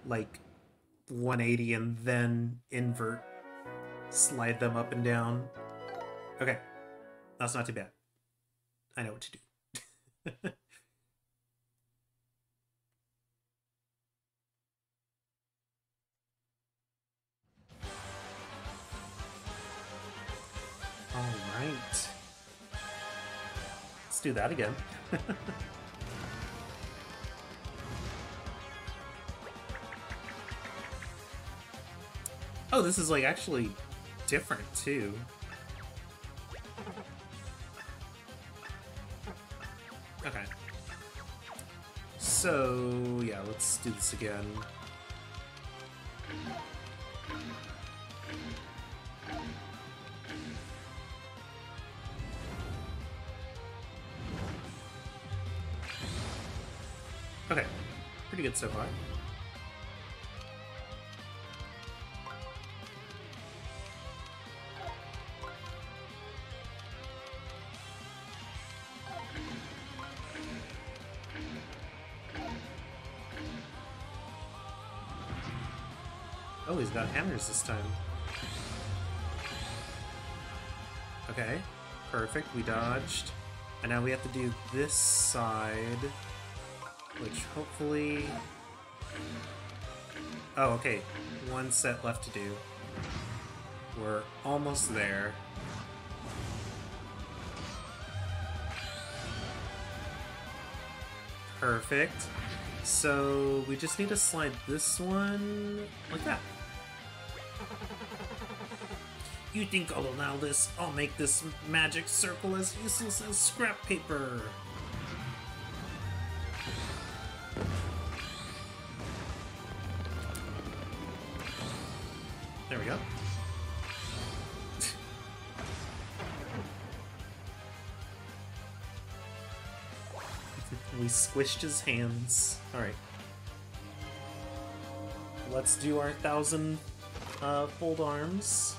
like 180 and then invert. Slide them up and down. Okay, that's not too bad. I know what to do. Alright. Let's do that again. Oh, this is like actually different too. Okay. So, yeah, let's do this again. Okay, pretty good so far. Oh, he's got hammers this time. Okay, perfect, we dodged. And now we have to do this side, which hopefully... Oh, okay, one set left to do. We're almost there. Perfect. So we just need to slide this one like that. You think I'll allow this? I'll make this magic circle as useless as scrap paper. There we go. We squished his hands. Alright. Let's do our 1,000 fold arms.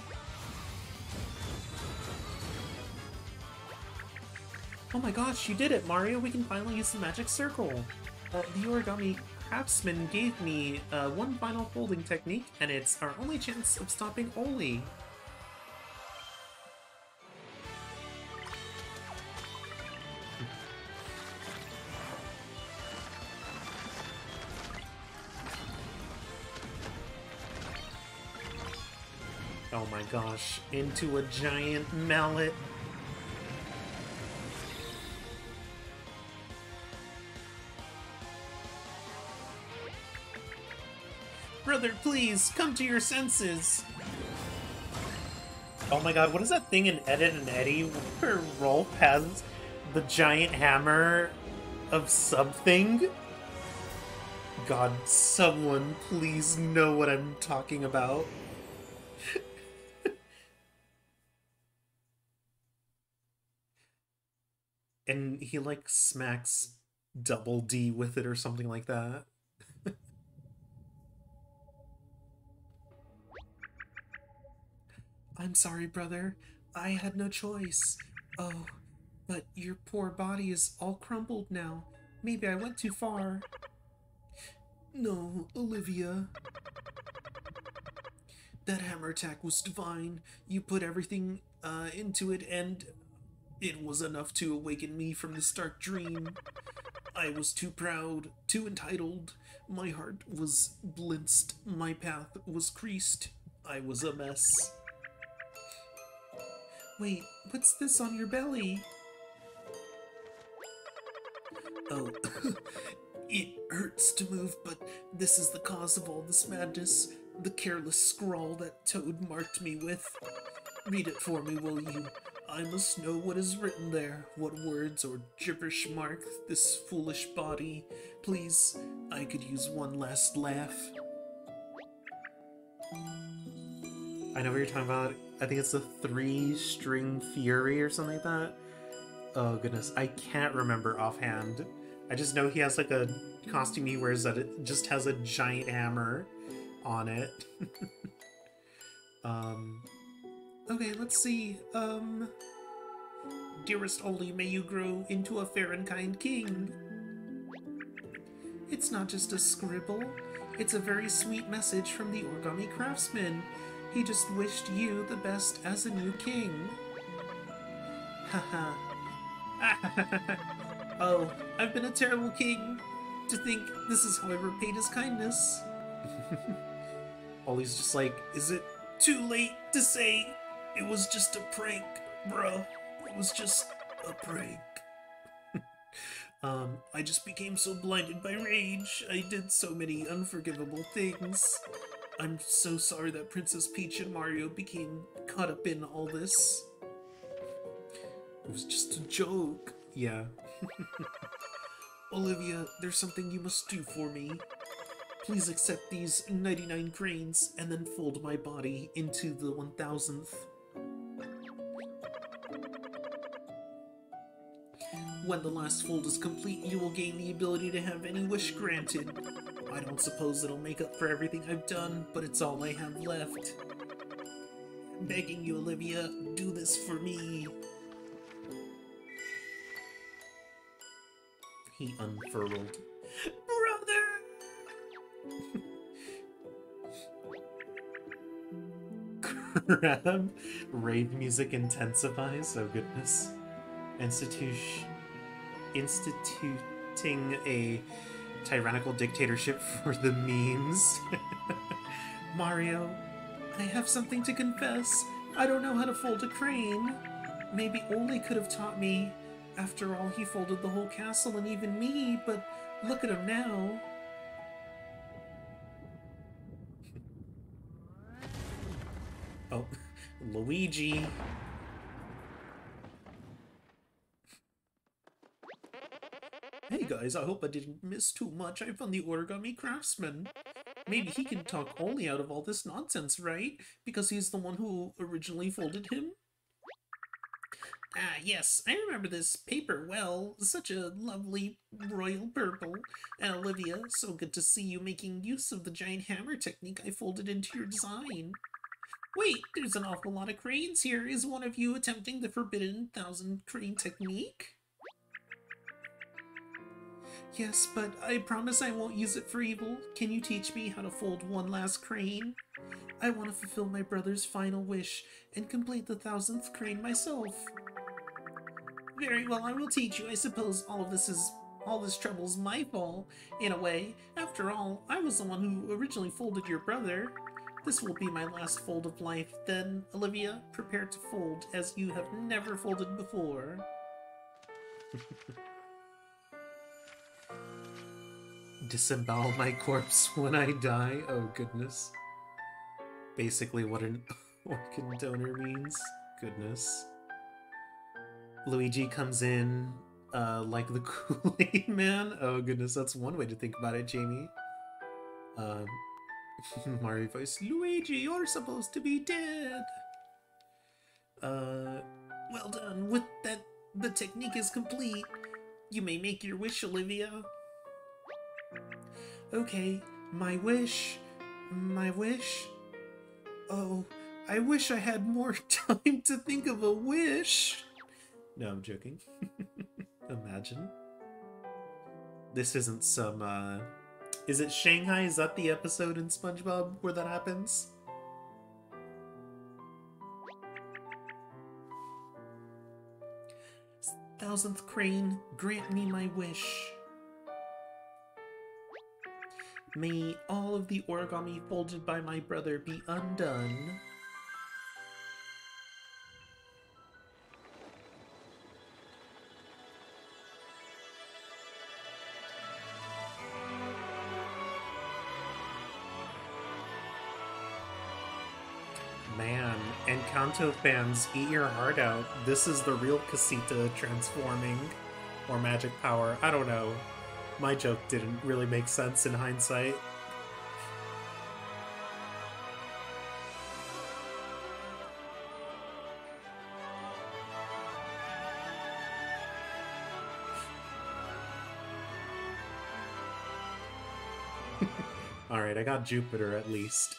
Oh my gosh, you did it, Mario! We can finally use the magic circle! The origami craftsman gave me one final folding technique, and it's our only chance of stopping Oli. Oh my gosh, into a giant mallet. Brother, please, come to your senses! Oh my god, what is that thing in Ed, Edd n Eddy where Rolf has the giant hammer of something? God, someone please know what I'm talking about. And he, like, smacks Double D with it or something like that. I'm sorry, brother. I had no choice. Oh, but your poor body is all crumbled now. Maybe I went too far. No, Olivia. That hammer attack was divine. You put everything into it, and it was enough to awaken me from this dark dream. I was too proud, too entitled. My heart was blinched. My path was creased. I was a mess. Wait, what's this on your belly? Oh, it hurts to move, but this is the cause of all this madness. The careless scrawl that Toad marked me with. Read it for me, will you? I must know what is written there, what words or gibberish mark this foolish body. Please, I could use one last laugh. I know what you're talking about. I think it's the 3-string fury or something like that. Oh goodness, I can't remember offhand. I just know he has like a costume he wears that it just has a giant hammer on it. Okay, let's see. Dearest Oli, may you grow into a fair and kind king. It's not just a scribble. It's a very sweet message from the origami craftsman. He just wished you the best as a new king. Haha. Oh, I've been a terrible king. To think this is how I repaid his kindness. Ollie's just like, is it too late to say it was just a prank, bruh? It was just a prank. I just became so blinded by rage. I did so many unforgivable things. I'm so sorry that Princess Peach and Mario became caught up in all this. It was just a joke. Yeah. Olivia, there's something you must do for me. Please accept these 99 grains and then fold my body into the 1000th. When the last fold is complete, you will gain the ability to have any wish granted. I don't suppose it'll make up for everything I've done, but it's all I have left. I'm begging you, Olivia, do this for me. He unfurled. Brother! Crab. Rave music intensifies. Oh goodness. Instituting a tyrannical dictatorship for the memes. Mario, I have something to confess. I don't know how to fold a crane. Maybe Oli could have taught me. After all, he folded the whole castle and even me, but look at him now. Oh, Luigi. Hey guys, I hope I didn't miss too much. I found the origami craftsman. Maybe he can talk Oli out of all this nonsense, right? Because he's the one who originally folded him? Ah, yes, I remember this paper well. Such a lovely royal purple. And Olivia, so good to see you making use of the giant hammer technique I folded into your design. Wait, there's an awful lot of cranes here. Is one of you attempting the forbidden thousand crane technique? Yes, but I promise I won't use it for evil. Can you teach me how to fold one last crane? I want to fulfill my brother's final wish and complete the thousandth crane myself. Very well, I will teach you. I suppose all this trouble's my fault, in a way. After all, I was the one who originally folded your brother. This will be my last fold of life. Then, Olivia, prepare to fold as you have never folded before. Disembowel my corpse when I die. Oh goodness. Basically what an organ donor means. Goodness. Luigi comes in like the Kool-Aid man. Oh goodness, that's one way to think about it, Jamie. Um, Mario voice, Luigi, you're supposed to be dead. Uh, well done. With that, the technique is complete. You may make your wish, Olivia. Okay, my wish. My wish. Oh, I wish I had more time to think of a wish. No, I'm joking. Imagine. This isn't some, Is it Shanghai? Is that the episode in SpongeBob where that happens? Thousandth crane, grant me my wish. May all of the origami folded by my brother be undone. Man, Encanto fans, eat your heart out. This is the real Casita transforming. Or magic power. I don't know. My joke didn't really make sense in hindsight. Alright, I got Jupiter at least.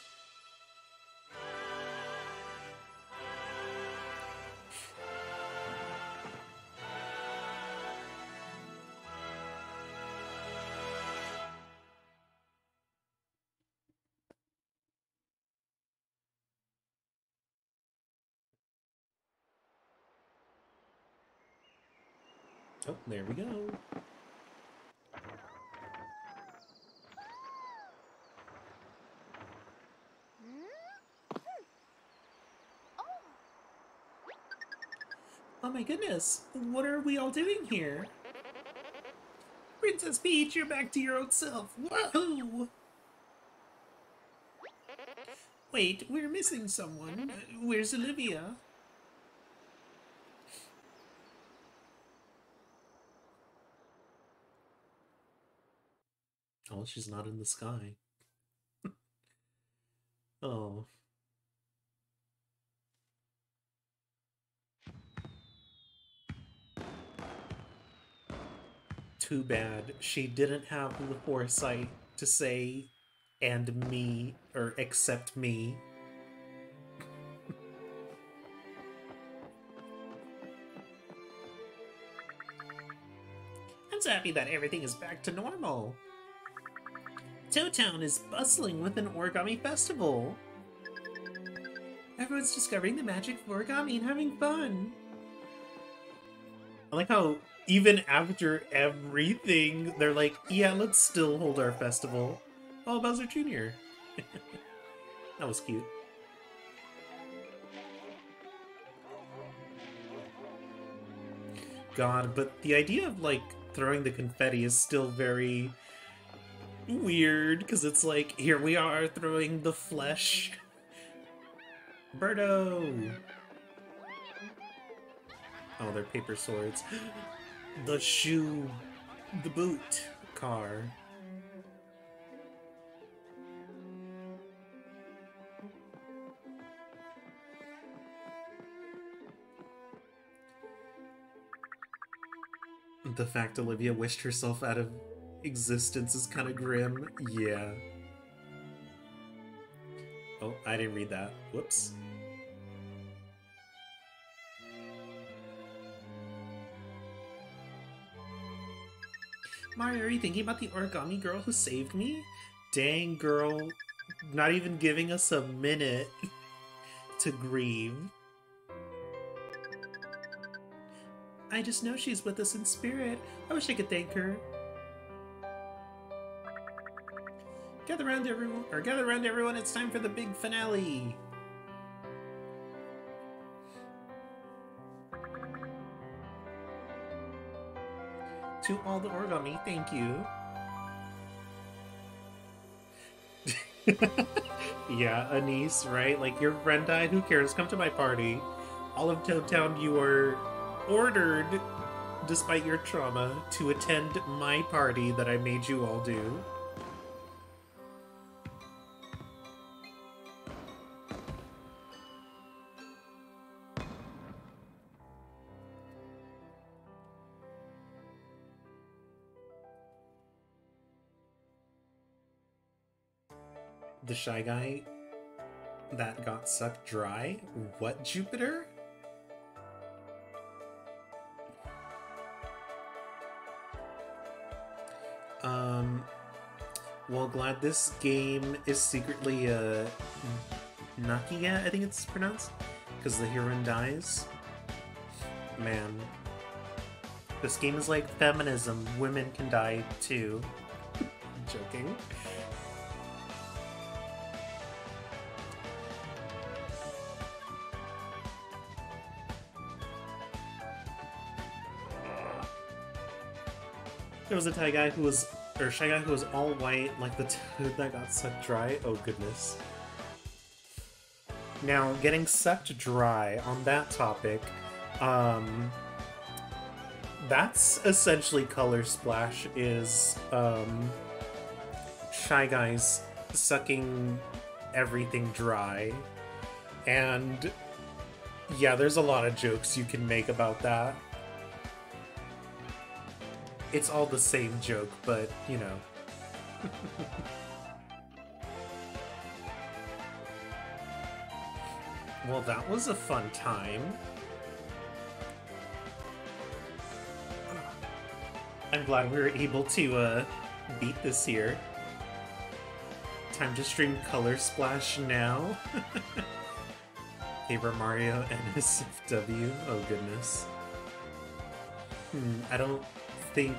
Oh, there we go. Oh my goodness, what are we all doing here? Princess Peach, you're back to your old self. Whoa! Wait, we're missing someone. Where's Olivia? Oh, she's not in the sky. Oh. Too bad she didn't have the foresight to say, and me, or accept me. I'm so happy that everything is back to normal. Toad Town is bustling with an origami festival. Everyone's discovering the magic of origami and having fun. I like how even after everything, they're like, yeah, let's still hold our festival. Oh, Bowser Jr. That was cute. God, but the idea of, like, throwing the confetti is still very weird, because it's like, here we are throwing the flesh. Birdo! Oh, they're paper swords. The shoe, the boot car. The fact Olivia wished herself out of existence is kind of grim. Yeah. Oh, I didn't read that. Whoops. Mario, are you thinking about the origami girl who saved me? Dang, girl. Not even giving us a minute to grieve. I just know she's with us in spirit. I wish I could thank her. Gather around everyone, it's time for the big finale. To all the origami, thank you. Yeah, Anise, right? Like, your friend died, who cares? Come to my party. All of Toad Town, you are ordered, despite your trauma, to attend my party that I made you all do. The Shy Guy that got sucked dry? What, Jupiter? Well, glad this game is secretly Nakia, I think it's pronounced, because the heroine dies. Man. This game is like feminism. Women can die too. I'm joking. There was a Shy Guy who was all white, like the toad that got sucked dry. Oh goodness. Now, getting sucked dry on that topic, that's essentially Color Splash is Shy Guys sucking everything dry. And yeah, there's a lot of jokes you can make about that. It's all the same joke, but, you know. Well, that was a fun time. I'm glad we were able to beat this here. Time to stream Color Splash now. Paper Mario NSFW. Oh goodness. I don't think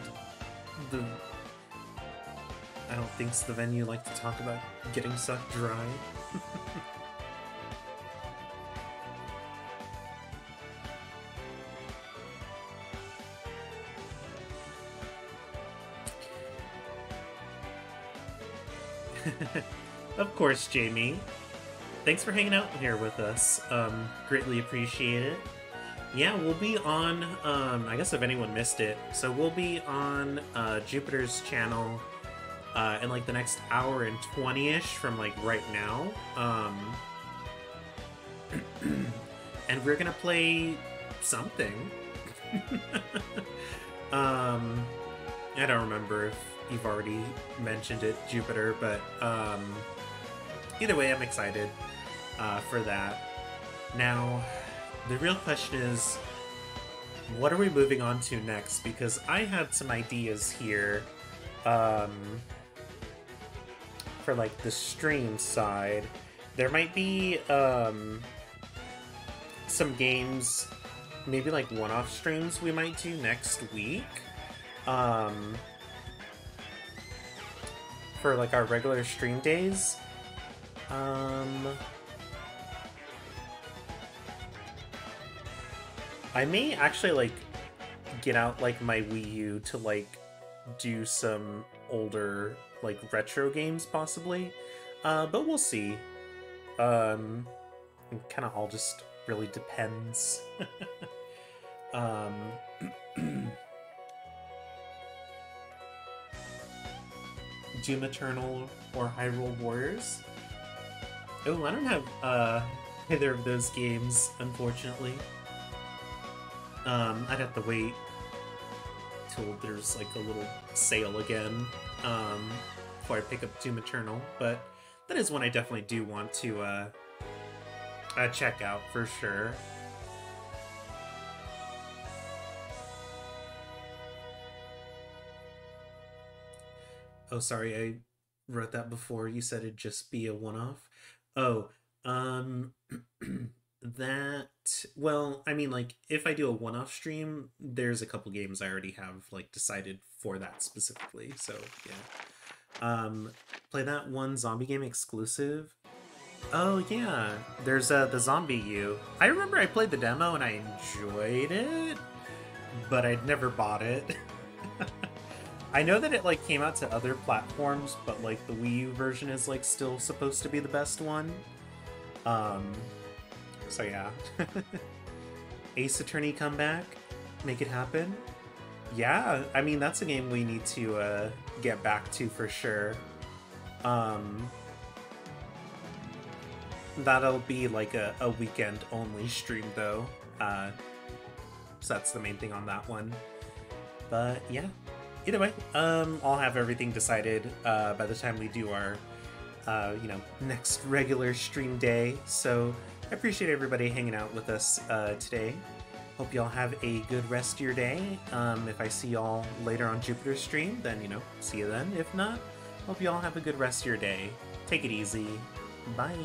it's the venue like to talk about getting sucked dry. Of course, Jamie. Thanks for hanging out here with us. Greatly appreciate it. Yeah, we'll be on, I guess if anyone missed it, so we'll be on Jupiter's channel in like the next hour and 20-ish from like right now. And we're gonna play something. I don't remember if you've already mentioned it, Jupiter, but either way, I'm excited for that. Now, the real question is, what are we moving on to next? Because I had some ideas here for like the stream side. There might be some games, maybe like one-off streams we might do next week. For like our regular stream days. I may actually like get out like my Wii U to like do some older like retro games possibly, but we'll see. It kind of all just really depends. Doom Eternal or Hyrule Warriors. Oh, I don't have either of those games, unfortunately. I'd have to wait till there's like a little sale again before I pick up Doom Eternal. But that is one I definitely do want to check out for sure. Oh, sorry, I wrote that before. You said it'd just be a one-off. Oh, um, that. Well, I mean, like, if I do a one-off stream, there's a couple games I already have like decided for that specifically. So yeah, play that one zombie game exclusive. Oh yeah, there's the Zombie U. I remember I played the demo and I enjoyed it, but I'd never bought it. I know that it like came out to other platforms, but like the Wii U version is like still supposed to be the best one. Um, so yeah. Ace Attorney comeback, make it happen. Yeah, I mean that's a game we need to get back to for sure. Um, that'll be like a weekend only stream though. So that's the main thing on that one. But yeah, either way, I'll have everything decided by the time we do our, next regular stream day. So I appreciate everybody hanging out with us today. Hope y'all have a good rest of your day. If I see y'all later on Jupiter's stream, then, see you then. If not, hope y'all have a good rest of your day. Take it easy. Bye.